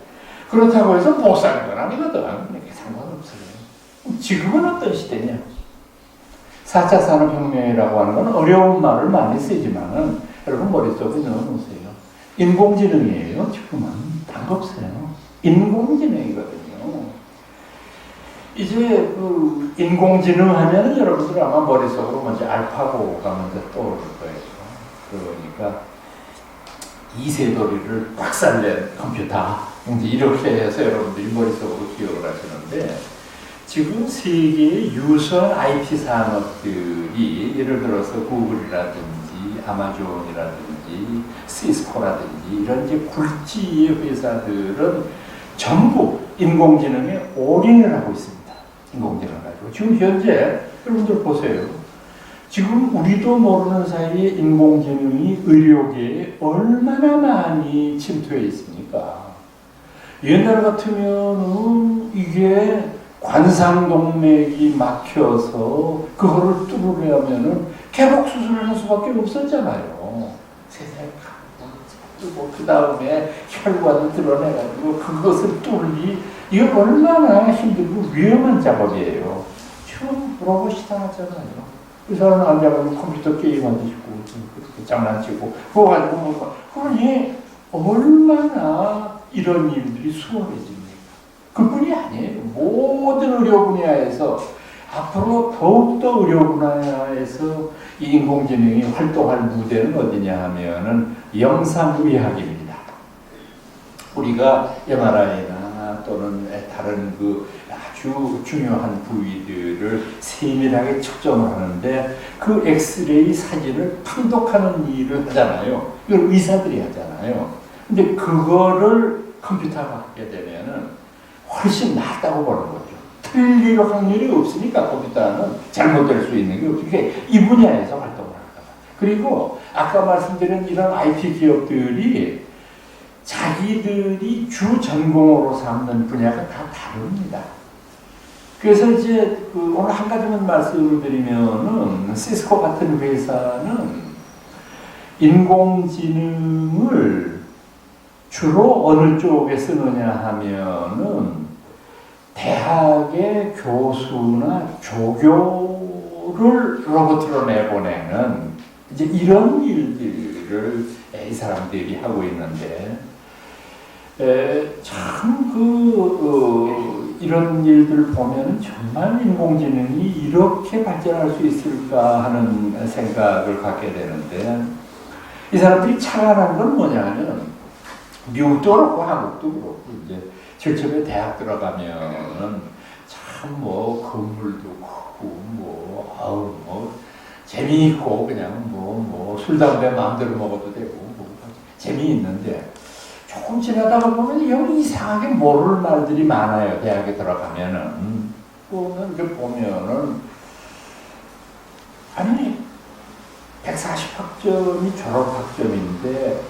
그렇다고 해서 못 사는 건 아니거든. 그러니까 상관없어요. 지금은 어떤 시대냐? 4차 산업혁명이라고 하는 건 어려운 말을 많이 쓰지만은 여러분 머릿속에 넣어놓으세요. 인공지능이에요. 지금은 다른 거 없어요. 인공지능이거든요. 이제 그 인공지능 하면은 여러분들 아마 머릿속으로 먼저 알파고가 먼저 떠오를 거예요. 그러니까 이세돌이를 박살낸 컴퓨터 이제 이렇게 해서 여러분들이 머릿속으로 기억을 하시는데, 지금 세계의 유선 IT 산업들이 예를 들어서 구글이라든지 아마존이라든지 시스코라든지 이런 이제 굴지의 회사들은 전부 인공지능에 올인을 하고 있습니다. 인공지능을 가지고. 지금 현재 여러분들 보세요. 지금 우리도 모르는 사이에 인공지능이 의료계에 얼마나 많이 침투해 있습니까? 옛날 같으면은 이게 관상동맥이 막혀서 그거를 뚫으려면은 개복 수술을 할 수밖에 없었잖아요. 세상에 뚫고 그 다음에 혈관을 드러내가지고 그것을 뚫기, 이거 얼마나 힘들고 위험한 작업이에요. 지금 로봇이 다 하잖아요. 그 사람은 앉아가지고 컴퓨터 게임하고 그렇게 장난치고 그거 가지고 뭐, 그러니 얼마나 이런 일들이 수월해집니까? 그뿐이 아니에요. 모든 의료 분야에서 앞으로 더욱더 의료 분야에서 이 인공지능이 활동할 무대는 어디냐 하면은 영상의학입니다. 우리가 MRI나 또는 다른 그 아주 중요한 부위들을 세밀하게 측정을 하는데 그 엑스레이 사진을 판독하는 일을 하잖아요. 이걸 의사들이 하잖아요. 근데 그거를 컴퓨터가 하게 되면은 훨씬 낫다고 보는 거죠. 틀릴 확률이 없으니까 컴퓨터는 잘못될 수 있는 게 어떻게 이 분야에서 활동을 할까. 그리고 아까 말씀드린 이런 IT 기업들이 자기들이 주 전공으로 삼는 분야가 다 다릅니다. 그래서 이제 오늘 한 가지만 말씀을 드리면은 시스코 같은 회사는 인공지능을 주로 어느 쪽에 쓰느냐 하면은 대학의 교수나 조교를 로봇으로 내보내는 이제 이런 일들을 이 사람들이 하고 있는데, 참 이런 일들을 보면 정말 인공지능이 이렇게 발전할 수 있을까 하는 생각을 갖게 되는데, 이 사람들이 착안한 건 뭐냐면 미국도 그렇고 한국도 그렇고 이제 실제로 대학 들어가면은 참 뭐 건물도 크고 뭐 재미있고 그냥 술 담배 마음대로 먹어도 되고 재미있는데, 조금 지나다가 보면 영 이상하게 모를 말들이 많아요. 대학에 들어가면은 보면은 아니 140학점이 졸업학점인데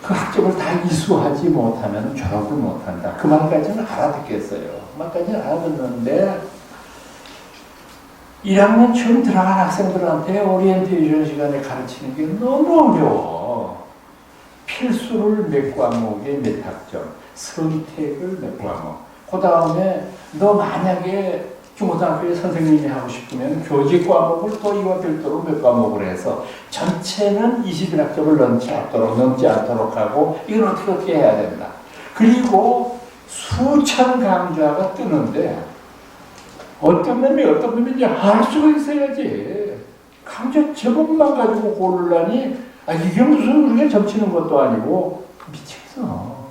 그 학점을 다 이수하지 못하면 졸업을 못한다. 그 말까지는 알아듣겠어요. 그 말까지는 알아듣는데 1학년 처음 들어간 학생들한테 오리엔테이션 시간에 가르치는 게 너무 어려워. 필수를 몇 과목에 몇 학점, 선택을 몇 과목. 그 다음에 너 만약에 중고등학교에 선생님이 하고 싶으면 교직 과목을 또 이와 별도로 몇 과목을 해서 전체는 21학점을 넘지 않도록 하고, 이건 어떻게 해야 된다. 그리고 수천 강좌가 뜨는데 어떤 놈이 이제 할 수가 있어야지. 강좌 제목만 가지고 고르려니 이게 무슨 우리가 점치는 것도 아니고 미치겠어.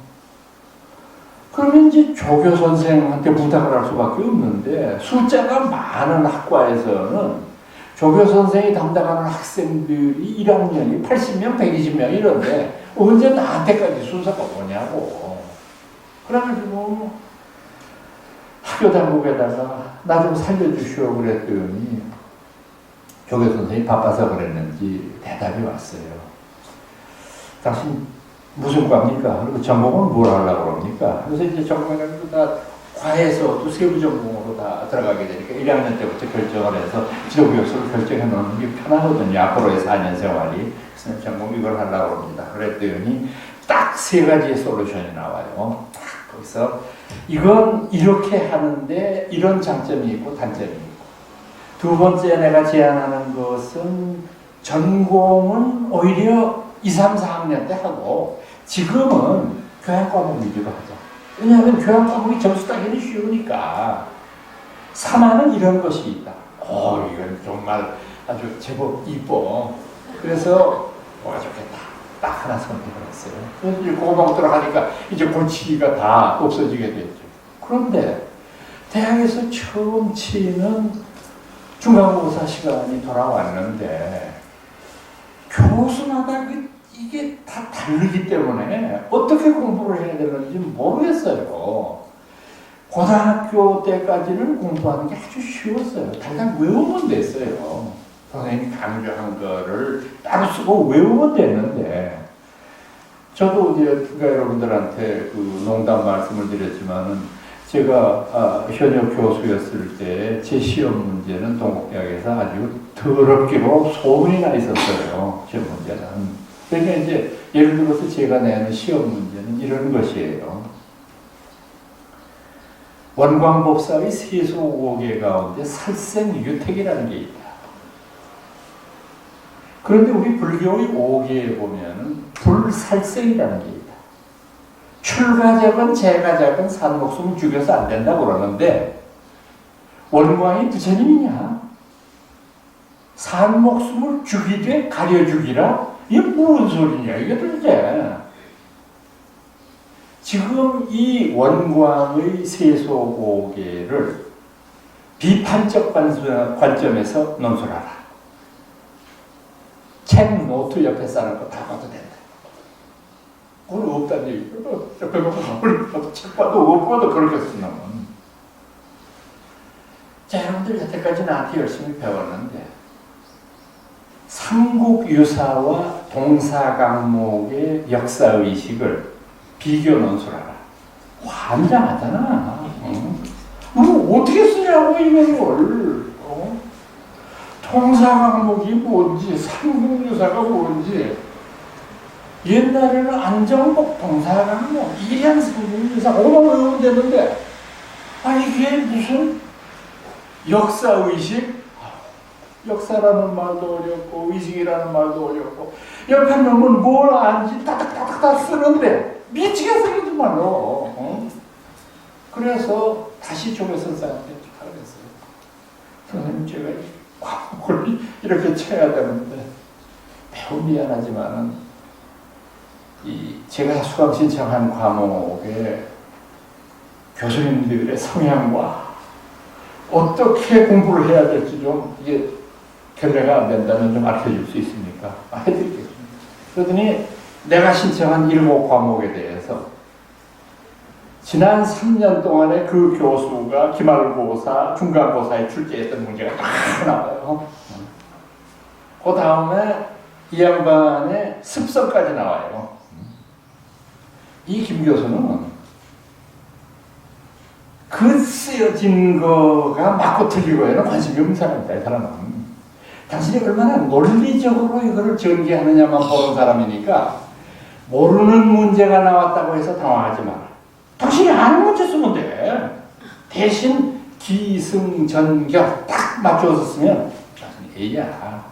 그러면 이제 조교 선생한테 부탁을 할 수밖에 없는데, 숫자가 많은 학과에서는 조교 선생이 담당하는 학생들이 1학년이 80명, 120명 이런데 언제 나한테까지 순서가 오냐고. 그래가지고 학교 당국에다가 나 좀 살려주시오 그랬더니 조교 선생님이 바빠서 그랬는지 대답이 왔어요. 당신 무슨 과입니까? 그리고 전공은 뭘 하려고 그럽니까? 그래서 이제 전공해가지고 다 과에서도 세부 전공으로 다 들어가게 되니까 1학년 때부터 결정을 해서 지도교수를 결정해 놓는 게 편하거든요. 앞으로의 4년 생활이. 그래서 전공 이걸 하려고 합니다. 그랬더니 딱 3가지의 솔루션이 나와요. 딱 거기서 이건 이렇게 하는데 이런 장점이 있고 단점이 있고, 두 번째 내가 제안하는 것은 전공은 오히려 2, 3, 4학년 때 하고 지금은 교양과목 위주로 하자. 왜냐하면 교양과목이 점수 따기는 쉬우니까. 3화는 이런 것이 있다. 이건 정말 아주 제법 이뻐. 그래서 좋겠다. 딱 하나 선택을 했어요. 그래서 이제 고방 들어가니까 이제 고치기가 다 없어지게 됐죠. 그런데 대학에서 처음 치는 중간고사 시간이 돌아왔는데 교수마다 이게 다 다르기 때문에 어떻게 공부를 해야 되는지 모르겠어요. 고등학교 때까지는 공부하는 게 아주 쉬웠어요. 달달 외우면 됐어요. 선생님이 강조한 거를 따로 쓰고 외우면 됐는데, 저도 이제 여러분들한테 그 농담 말씀을 드렸지만은 제가 현역 교수였을 때 제 시험 문제는 동국대학에서 아주 더럽기로 소문이 나 있었어요. 제 문제는. 그러니까 이제 예를 들어서 제가 내는 시험 문제는 이런 것이에요. 원광법사의 세수 5개 가운데 살생유택이라는 게 있다. 그런데 우리 불교의 5개에 보면은 불살생이라는 게 있다. 출가적은 재가적은 산 목숨을 죽여서 안 된다고 그러는데 원광이 부처님이냐? 산 목숨을 죽이되 가려 죽이라? 이게 무슨 소리냐? 이게 도대체. 지금 이 원광의 세소 5개를 비판적 관점에서 논술하라. 책 노트 옆에 싸는 거 다 봐도 된다. 그건 없다는 얘기. 옆에 보면 책 봐도 못 봐도 그렇게 쓰는. 자, 여러분들 여태까지 나한테 열심히 배웠는데 삼국유사와 동사강목의 역사의식을 비교 논술하라. 환장하잖아. 어떻게 쓰냐고 이걸. 동사강목이 뭔지, 삼국유사가 뭔지. 옛날에는 안정복 동사강목, 일양 삼국유사, 그거만 외우면 되는데, 이게 무슨 역사의식? 역사라는 말도 어렵고, 의식이라는 말도 어렵고, 옆에 놈은 뭘 안지 따닥따닥 쓰는데, 미치겠어, 정말로. 그래서 다시 조교 선생한테 그랬어요. 선생님, 제가 과목을 이렇게 쳐야 되는데 매우 미안하지만은 제가 수강 신청한 과목의 교수님들의 성향과 어떻게 공부를 해야 될지 좀 이게 견해가 안 된다면 좀 알려줄 수 있습니까? 해드리겠습니다. 그러더니 내가 신청한 7과목에 대해서 지난 3년 동안에 그 교수가 기말고사, 중간고사에 출제했던 문제가 다 나와요. 그 다음에 이 양반의 습성까지 나와요. 이 김 교수는 그 쓰여진 거가 맞고 틀리고에는 관심이 없는 사람이다, 이 사람은. 당신이 얼마나 논리적으로 이거를 전개하느냐만 보는 사람이니까 모르는 문제가 나왔다고 해서 당황하지 마라. 당신이 아는 문제 쓰면 돼. 대신 기승전결 딱 맞춰서 쓰면 A야.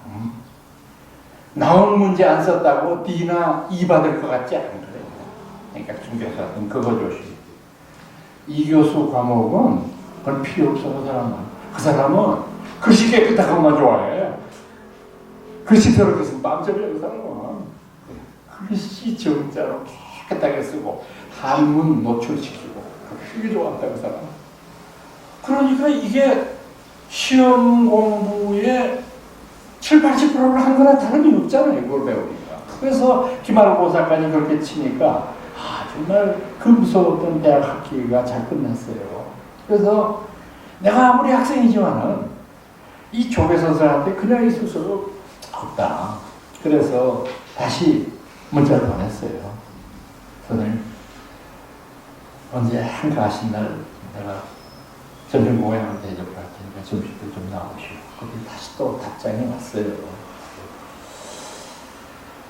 나온 문제 안 썼다고 D나 E 받을 것 같지 않은 거예요. 그러니까 김 교수는 그거 조심. 이 교수 과목은 그건 필요 없어. 그 사람은 글씨 깨끗한 것만 좋아해. 글씨 더럽게 쓰면 깜짝이야. 그 사람은 글씨 정자로 깨끗하게 쓰고 한문 노출시키고 그게 좋아한다. 그 사람. 그러니까 이게 시험 공부에 7, 80%를 한 거나 다름이 없잖아요. 이걸 배우니까. 그래서 기말고사까지 그렇게 치니까 정말 그 무서웠던 대학 학기가 잘 끝났어요. 그래서 내가 아무리 학생이지만은 이 조계선생한테 그냥 있을 수 없다. 그래서 다시 문자를 보냈어요. 선생님, 언제 한가 하신 날 내가 점심 공양을 대접을 할 테니까 점심 때 좀 나오시오. 거기 다시 또 답장이 왔어요.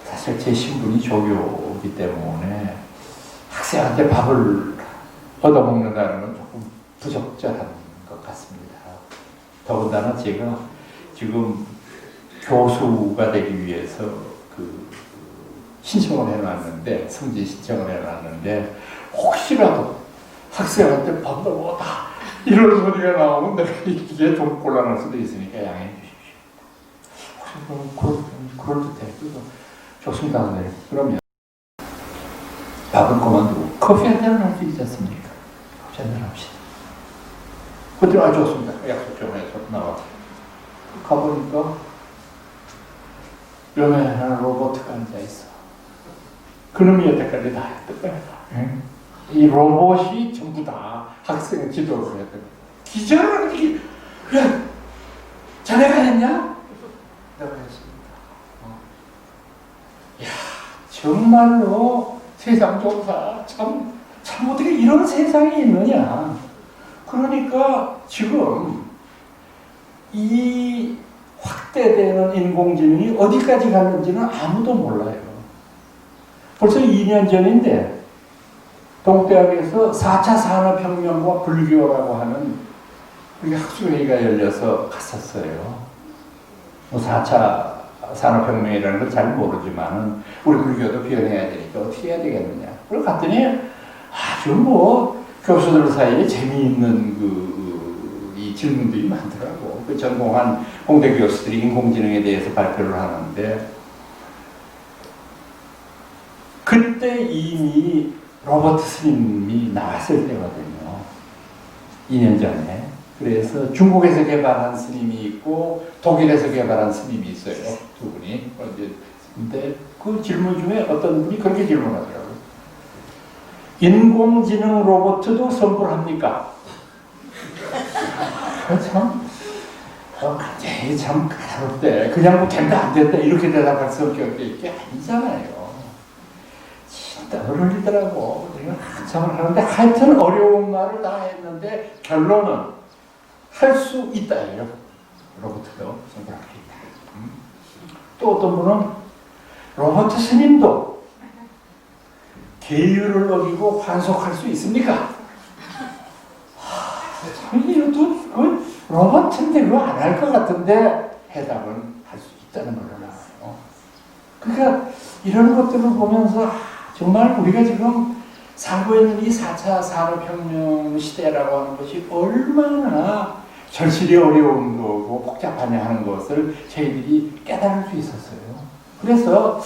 사실 제 신분이 조교이기 때문에 학생한테 밥을 얻어먹는다는 건 조금 부적절한 것 같습니다. 더군다나 제가 지금 교수가 되기 위해서 신청을 해놨는데, 승진 신청을 해놨는데, 혹시라도 학생한테 밥 먹었다 이런 소리가 나오면 내가 이게 좀 곤란할 수도 있으니까 양해해 주십시오. 그럴 듯해. 좋습니다, 선생님. 그러면 밥은 그만두고 커피 한 잔을 할 수 있지 않습니까? 커피 한 잔 합시다. 그때 좋습니다. 약속 좀 해서 나와서 가보니까 요만한 로봇가 앉아있어. 그놈이 여태까지 다 했던 거야. 응? 이 로봇이 전부 다 학생을 지도를 했던 거야. 기절을 어떻게, 야, 자네가 했냐? 내가 했습니다. 야, 정말로 세상 종사 참 어떻게 이런 세상이 있느냐. 그러니까 지금 이 확대되는 인공지능이 어디까지 갔는지는 아무도 몰라요. 벌써 2년 전인데 동대학에서 4차 산업혁명과 불교라고 하는 우리 학술회의가 열려서 갔었어요. 4차 산업혁명이라는 걸 잘 모르지만은 우리 불교도 변해야 되니까 어떻게 해야 되겠느냐. 그걸 갔더니 아주 교수들 사이에 재미있는 이 질문들이 많더라고. 전공한 공대 교수들이 인공지능에 대해서 발표를 하는데 그때 이미 로버트 스님이 나왔을 때거든요. 2년 전에. 그래서 중국에서 개발한 스님이 있고 독일에서 개발한 스님이 있어요. 두 분이. 근데 그 질문 중에 어떤 분이 그렇게 질문하더라고요. 인공지능 로봇도 선불합니까? 참 까다롭대. 그냥 된다 안 된다 이렇게 대답할 성격이 이게 아니잖아요. 진짜 어울리더라고. 내가 한참을 하는데 하여튼 어려운 말을 다 했는데 결론은 할 수 있다예요. 로봇도 선불할 수 있다. 또 어떤 분은 로봇 스님도 계율을 어기고 환속할 수 있습니까? 참 이것도 로봇인데 그거 안 할 것 같은데 해답은 할 수 있다는 걸로 나와요. 그러니까 이런 것들을 보면서 정말 우리가 지금 살고 있는 이 4차 산업혁명 시대라고 하는 것이 얼마나 절실히 어려운 거고 복잡하냐 하는 것을 저희들이 깨달을 수 있었어요. 그래서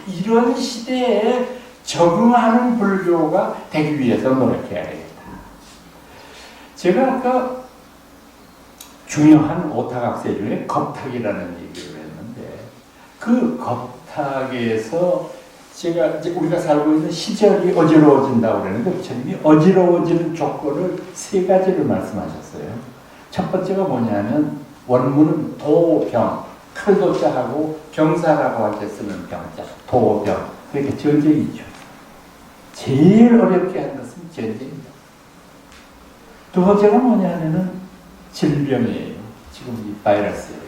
이런 시대에 적응하는 불교가 되기 위해서 노력해야 되겠다. 제가 아까 중요한 오탁학세 중에 겁탁이라는 얘기를 했는데 그 겁탁에서 우리가 살고 있는 시절이 어지러워진다고 그러는데 부처님이 어지러워지는 조건을 3가지를 말씀하셨어요. 첫 번째가 뭐냐면 원문은 도병, 칼도자하고 병사라고 할 때 쓰는 병자, 도병. 그러니까 전쟁이죠. 제일 어렵게 하는 것은 전쟁입니다. 두 번째가 뭐냐면은 질병이에요. 지금 이 바이러스예요.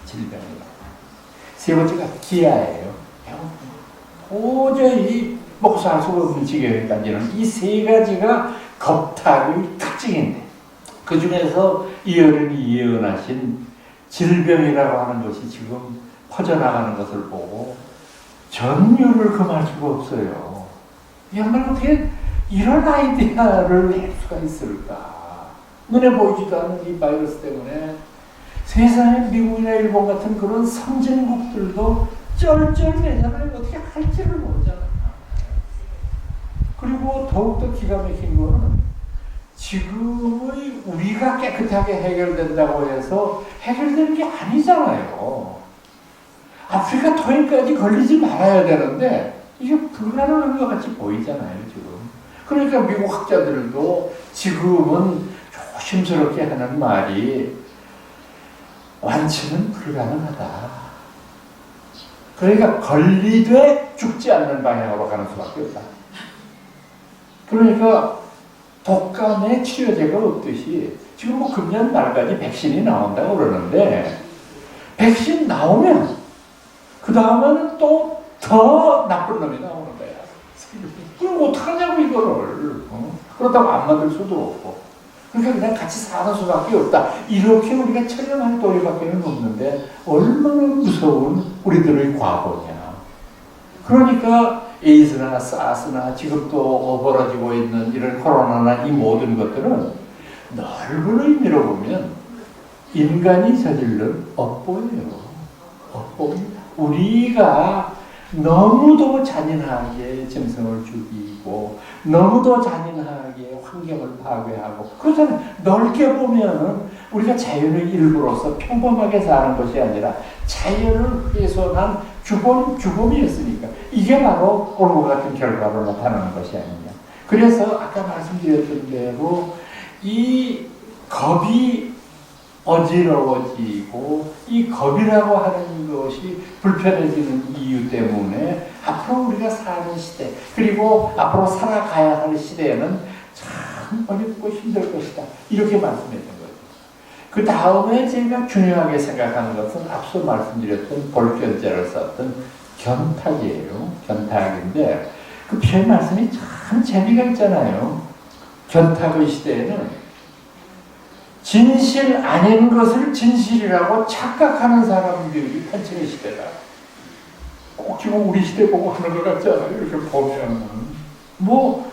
질병이에요. 세 번째가 기아예요. 도저히 먹고 살 수가 없는 지경까지는 이 3가지가 겁탁의 특징인데 그 중에서 이 어른이 예언하신 질병이라고 하는 것이 지금 퍼져나가는 것을 보고 전율을 금할 수가 없어요. 이 양반 어떻게 이런 아이디어를 낼 수가 있을까? 눈에 보이지도 않는 이 바이러스 때문에 세상에 미국이나 일본 같은 그런 선진국들도 쩔쩔매잖아요. 어떻게 할지를 모르잖아요. 그리고 더욱더 기가 막힌 거는 지금의 우리가 깨끗하게 해결된다고 해서 해결되는 게 아니잖아요. 아프리카 토인까지 걸리지 말아야 되는데 이게 불가능한 것 같이 보이잖아요. 지금. 그러니까 미국 학자들도 지금은 조심스럽게 하는 말이 완치는 불가능하다. 그러니까 걸리되 죽지 않는 방향으로 가는 수밖에 없다. 그러니까 독감에 치료제가 없듯이 지금 뭐 금년 말까지 백신이 나온다고 그러는데 백신 나오면 그 다음에는 또 더 나쁜 놈이 나오는 거야. 그럼 어떡하냐고 이거를. 그렇다고 안 만들 수도 없고. 그러니까 그냥 같이 사는 수밖에 없다. 이렇게 우리가 철량할 도리밖에 없는데 얼마나 무서운 우리들의 과거냐. 그러니까 에이즈나 사스나 지금 또 벌어지고 있는 이런 코로나나 이 모든 것들은 넓은 의미로 보면 인간이 저지른 업보예요. 업보입니다. 우리가 너무도 잔인하게 짐승을 죽이고 너무도 잔인하게 환경을 파괴하고 그렇잖아요. 넓게 보면 우리가 자연의 일부로서 평범하게 사는 것이 아니라 자연을 훼손한 주범이었으니까 이게 바로 오늘과 같은 결과로 나타나는 것이 아니냐. 그래서 아까 말씀드렸던 대로 이 겁이 어지러워지고 이 겁이라고 하는 것이 불편해지는 이유 때문에 앞으로 우리가 사는 시대 그리고 앞으로 살아가야 할 시대에는 참 어렵고 힘들 것이다. 이렇게 말씀했던 거죠. 그 다음에 제가 중요하게 생각하는 것은 앞서 말씀드렸던 볼견자를 썼던 견탁이에요. 견탁인데 그 표현 말씀이 참 재미가 있잖아요. 견탁의 시대에는 진실 아닌 것을 진실이라고 착각하는 사람들이 한층의 시대다. 꼭 지금 우리 시대 보고 하는 것 같지 않아요? 이렇게 보면은. 뭐,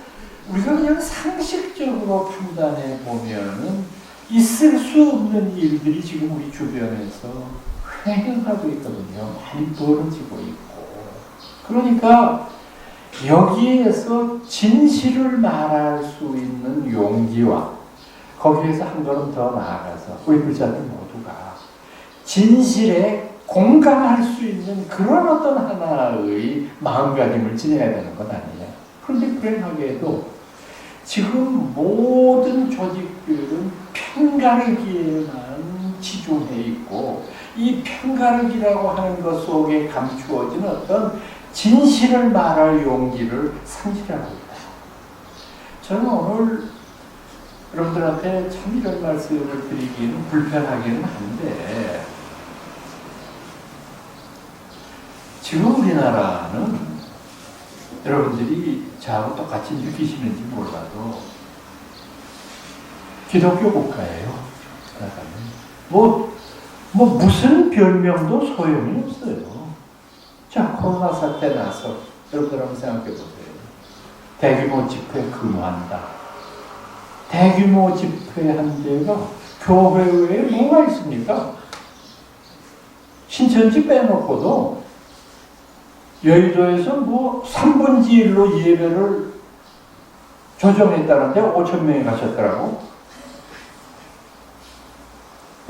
우리가 그냥 상식적으로 판단해 보면은 있을 수 없는 일들이 지금 우리 주변에서 횡행하고 있거든요. 많이 벌어지고 있고. 그러니까 여기에서 진실을 말할 수 있는 용기와 거기에서 한 걸음 더 나아가서 우리 불자들 모두가 진실에 공감할 수 있는 그런 어떤 하나의 마음가짐을 지녀야 되는 건 아니냐. 그런데 불행하게도 지금 모든 조직들은 편가르기에만 치중해 있고 이 편가르기라고 하는 것 속에 감추어진 어떤 진실을 말할 용기를 상실하고 있다. 저는 오늘 여러분들한테 참 이런 말씀을 드리기는 불편하기는 한데 지금 우리나라는 여러분들이 저하고 똑같이 느끼시는지 몰라도 기독교 국가예요. 뭐 무슨 별명도 소용이 없어요. 자, 코로나 사태 나서 여러분들 한번 생각해 보세요. 대규모 집회 금한다. 대규모 집회한 데가 교회 외에 뭐가 있습니까? 신천지 빼놓고도 여의도에서 뭐 3분의 1로 예배를 조정했다는데 5,000명이 가셨더라고.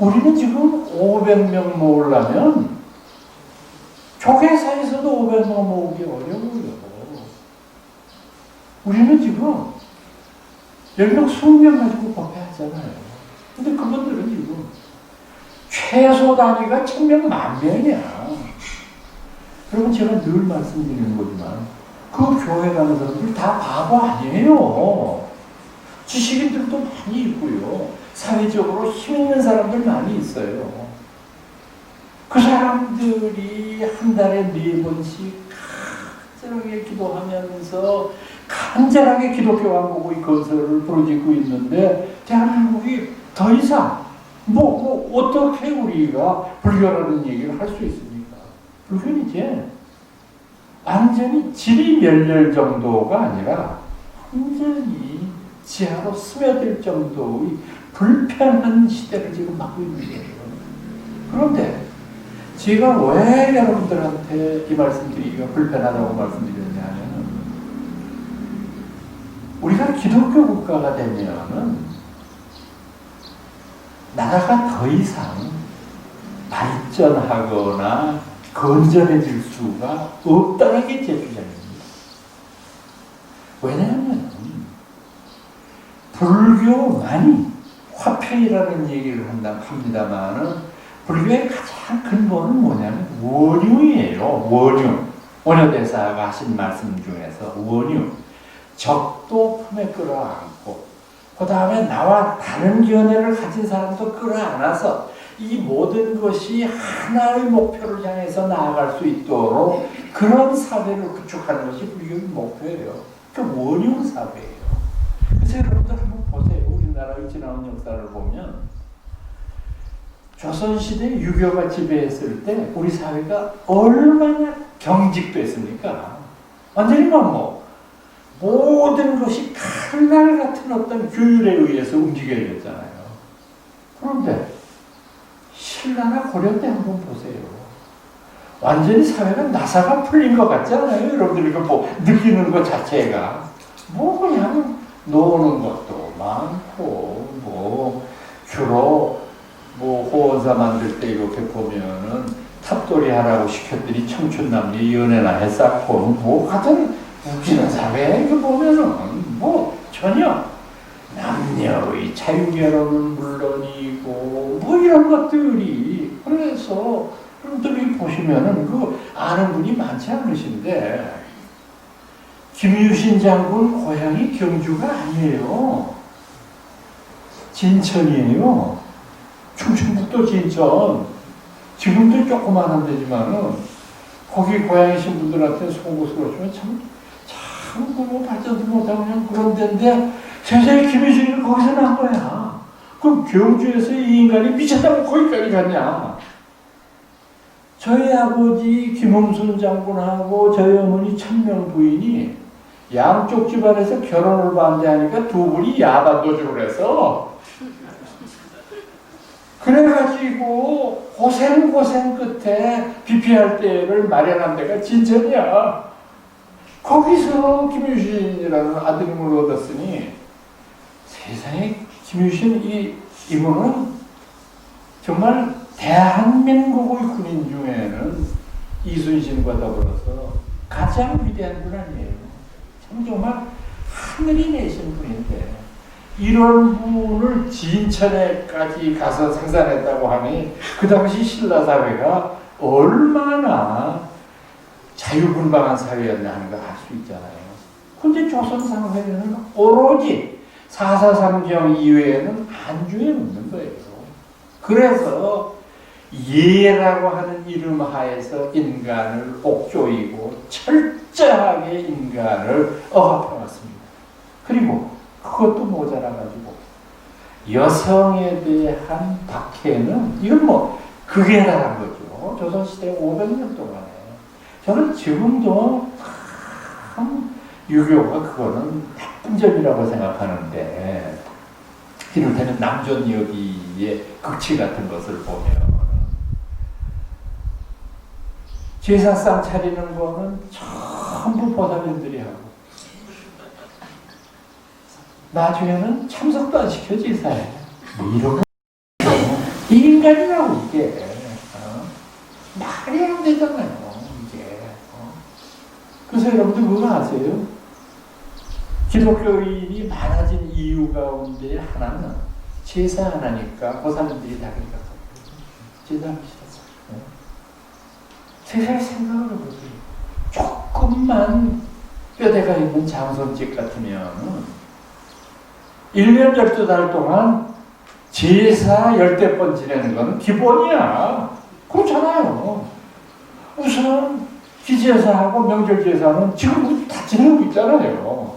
우리는 지금 500명 모으려면 교회사에서도 500명 모으기 어려워요. 우리는 지금 10명, 20명 가지고 법회하잖아요. 근데 그분들은 지금 최소 단위가 1000명, 10,000명이야. 여러분 제가 늘 말씀드리는 거지만 그 교회 가는 사람들 다 바보 아니에요. 지식인들도 많이 있고요. 사회적으로 힘 있는 사람들 많이 있어요. 그 사람들이 한 달에 4번씩 간절하게 기도하면서 간절하게 기독교 왕국의 건설을 부르짖고 있는데 대한민국이 더 이상 어떻게 우리가 불교라는 얘기를 할 수 있습니까? 불교는 이제 완전히 질이 멸렬 정도가 아니라 완전히 지하로 스며들 정도의 불편한 시대를 지금 맞고 있는 거예요. 그런데 제가 왜 여러분들한테 이 말씀드리기가 불편하다고 말씀드렸냐면 우리가 기독교 국가가 되면은 나라가 더 이상 발전하거나 건전해질 수가 없다는 게 제 주장입니다. 왜냐하면 불교만이 화평이라는 얘기를 합니다만은 불교의 가장 근본은 뭐냐면 원흉이에요. 원흉. 원효대사가 하신 말씀 중에서 원흉. 적도 품에 끌어안고 그 다음에 나와 다른 견해를 가진 사람도 끌어안아서 이 모든 것이 하나의 목표를 향해서 나아갈 수 있도록 그런 사회를 구축하는 것이 불교의 목표예요. 그 원흉 사회예요. 그래서 여러분들 한번 보세요. 우리나라의 지나온 역사를 보면 조선시대 유교가 지배했을 때 우리 사회가 얼마나 경직됐습니까? 완전히 모든 것이 칼날 같은 어떤 규율에 의해서 움직여졌잖아요. 그런데 신라나 고려 때 한번 보세요. 완전히 사회가 나사가 풀린 것 같잖아요. 여러분들이 느끼는 것 자체가. 그냥 노는 것도 많고, 주로 호원사 만들 때 이렇게 보면은 탑돌이 하라고 시켰더니 청춘남녀 연애나 했었고, 같은 웃기는 사회, 이거 보면은, 전혀 남녀의 자유결혼은 물론이고, 이런 것들이, 그래서, 여러분들이 보시면은, 아는 분이 많지 않으신데, 김유신 장군 고향이 경주가 아니에요. 진천이에요. 충청북도 진천. 지금도 조그마한 데지만은, 거기 고향이신 분들한테 송구스러워 주면 참 발전도 못하고 그냥 그런 데인데, 세상에 김유신이 거기서 난 거야. 그럼 경주에서 이 인간이 미쳤다고 거기까지 갔냐? 저희 아버지 김음순 장군하고 저희 어머니 천명 부인이 양쪽 집안에서 결혼을 반대하니까 두 분이 야반도주를 해서 그래가지고 고생 끝에 비피할 때를 마련한 데가 진천이야. 거기서 김유신이라는 아들임을 얻었으니 세상에 김유신 이분은 정말 대한민국의 군인 중에는 이순신과 더불어서 가장 위대한 분 아니에요. 참 정말 하늘이 내신 분인데 이런 분을 진천에까지 가서 생산했다고 하니 그 당시 신라사회가 얼마나 자유분방한 사회였나 하는 걸 알 수 있잖아요. 근데 조선사회는 오로지 4.4.3경 이외에는 안주에 없는 거예요. 그래서 예라고 하는 이름 하에서 인간을 옥조이고 철저하게 인간을 억압해왔습니다. 그리고 그것도 모자라가지고 여성에 대한 박해는 이건 극에달한 거죠. 조선시대 500년 동안에. 저는 지금도 참 유교가 그거는 나쁜 점이라고 생각하는데 이를테면 남존여기의 극치 같은 것을 보면 제사상 차리는 거는 전부 보살님들이 하고 나중에는 참석도 안 시켜 제사에 이런 이 인간이라고 이게 말이 안 되잖아요. 그래서 여러분들 그거 아세요? 기독교인이 많아진 이유 가운데 하나는 제사 안 하니까 보살님들이 다 그러니까 제사하기 싫었어요. 세상에 생각을 해보세요. 조금만 뼈대가 있는 장손집 같으면 1년 12달 동안 제사 10대 번 지내는 건 기본이야. 그렇잖아요. 우선 기제사하고 명절제사는 지금 다 지내고 있잖아요.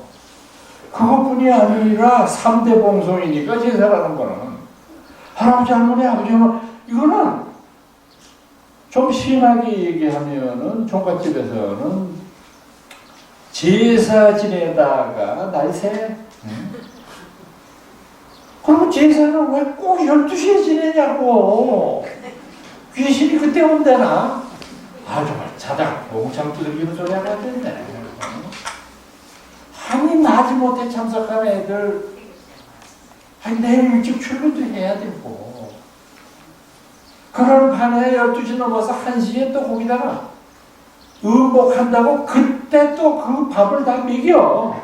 그것뿐이 아니라 3대 봉송이니까 제사라는 거는 할아버지 할머니 아버지 할머니 이거는 좀 심하게 얘기하면은 종갓집에서는 제사 지내다가 날새 그럼 제사는 왜 꼭 12시에 지내냐고. 귀신이 그때 온대나. 정말 자다가 몽창 두들기는 소리 하나 했네. 아니 마지못해 참석한 애들 내일 일찍 출근도 해야 되고 그런 반에 12시 넘어서 1시에 또 거기다가 음복한다고 그때 또 그 밥을 다 먹여.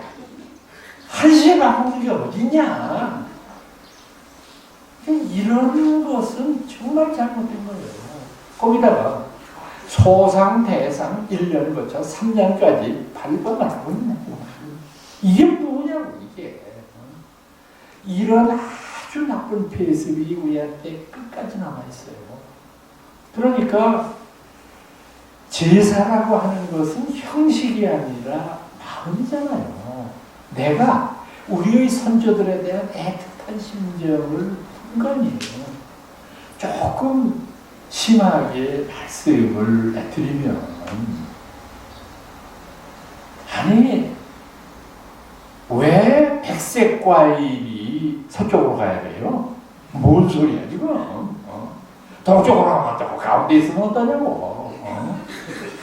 1시에 밥 먹는 게 어딨냐. 이런 것은 정말 잘못된 거예요. 거기다가 소상, 대상 1년 거쳐 3년까지 발광하고 있는 거예요. 이게 뭐냐고, 이게. 이런 아주 나쁜 폐습이 우리한테 끝까지 남아있어요. 그러니까 제사라고 하는 것은 형식이 아니라 마음이잖아요. 내가 우리의 선조들에 대한 애틋한 심정을 분간이에요. 조금 심하게 말씀을 드리면, 아니 왜 백색 과일이 서쪽으로 가야 돼요? 뭔 소리야 지금? 동쪽으로 가면 가운데 있으면 어떠냐고.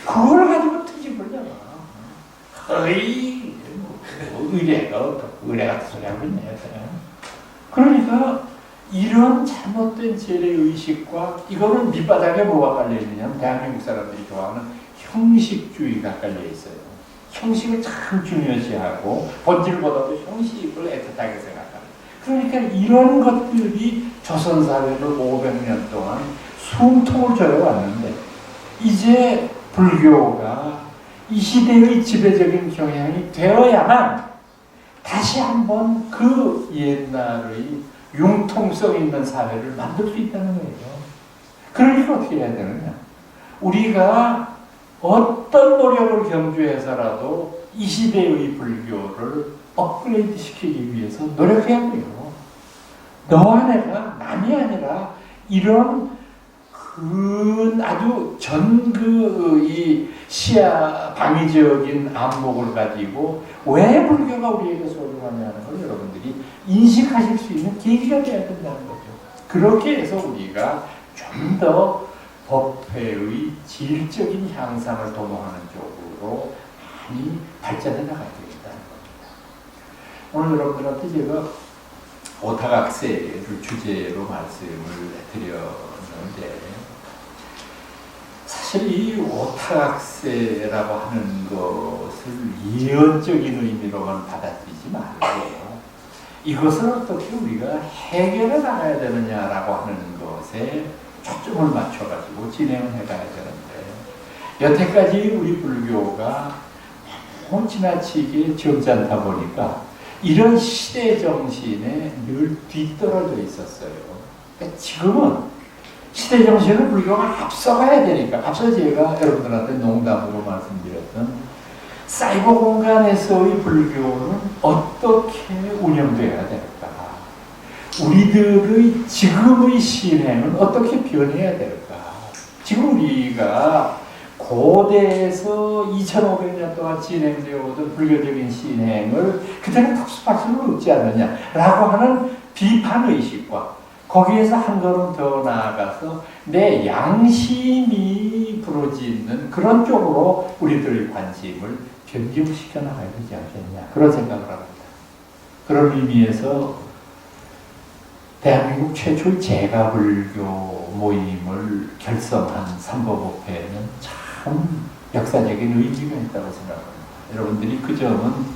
그걸 가지고 트집을잖아. 거의 의뢰 같은 소리 하고 있네. 그러니까 이런 잘못된 재래의식과, 이거는 밑바닥에 뭐가 깔려있느냐면 대한민국 사람들이 좋아하는 형식주의가 깔려있어요. 형식을 참 중요시하고 본질보다도 형식을 애틋하게 생각하는. 그러니까 이런 것들이 조선사회를 500년 동안 숨통을 조여왔는데, 이제 불교가 이 시대의 지배적인 경향이 되어야만 다시 한번 그 옛날의 융통성 있는 사회를 만들 수 있다는 거예요. 그러니까 어떻게 해야 되느냐? 우리가 어떤 노력을 경주해서라도 이 시대의 불교를 업그레이드 시키기 위해서 노력해야고요. 너와 내가, 남이 아니라 이런 아주 이 시야 방위적인 안목을 가지고 왜 불교가 우리에게 소리를 하냐는 걸 여러분들이 인식하실 수 있는 계기가 되어야 된다는 거죠. 그렇게 해서 우리가 좀 더 법회의 질적인 향상을 도모하는 쪽으로 많이 발전해 나가야 되겠다는 겁니다. 오늘 여러분들한테 제가 오타각세를 주제로 말씀을 드렸는데, 사실 이 오타각세라고 하는 것을 예언적인 의미로만 받아들이지 말고, 이것을 어떻게 우리가 해결해 나가야 되느냐라고 하는 것에 초점을 맞춰가지고 진행을 해가야 되는데, 여태까지 우리 불교가 너무 지나치게 점잖다 보니까 이런 시대 정신에 늘 뒤떨어져 있었어요. 그러니까 지금은 시대 정신을 불교가 앞서가야 되니까, 앞서 제가 여러분들한테 농담으로 말씀드렸던 사이버 공간에서의 불교는 어떻게 운영되어야 될까? 우리들의 지금의 신행은 어떻게 변해야 될까? 지금 우리가 고대에서 2500년 동안 진행되어 오던 불교적인 신행을 그때는 특수박수를 얻지 않느냐라고 하는 비판의식과, 거기에서 한 걸음 더 나아가서 내 양심이 부러지는 그런 쪽으로 우리들의 관심을 변경시켜 나가야 되지 않겠냐, 그런 생각을 합니다. 그런 의미에서 대한민국 최초의 제가불교 모임을 결성한 삼보법회는 참 역사적인 의미가 있다고 생각합니다. 여러분들이 그 점은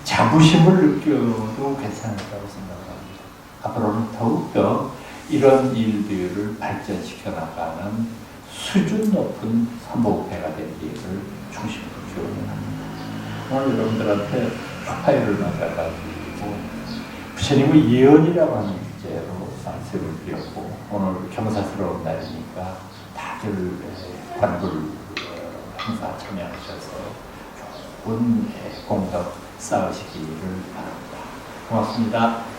자부심을 느껴도 괜찮다고 생각합니다. 앞으로는 더욱더 이런 일들을 발전시켜 나가는 수준 높은 삼보법회가 되기를 중심으로 기원합니다. 오늘 여러분들한테 파일을 맞아가지고 부처님의 예언이라고 하는 주제로 말씀을 드렸고, 오늘 경사스러운 날이니까 다들 관불 행사 참여하셔서 좋은 공덕 쌓으시기를 바랍니다. 고맙습니다.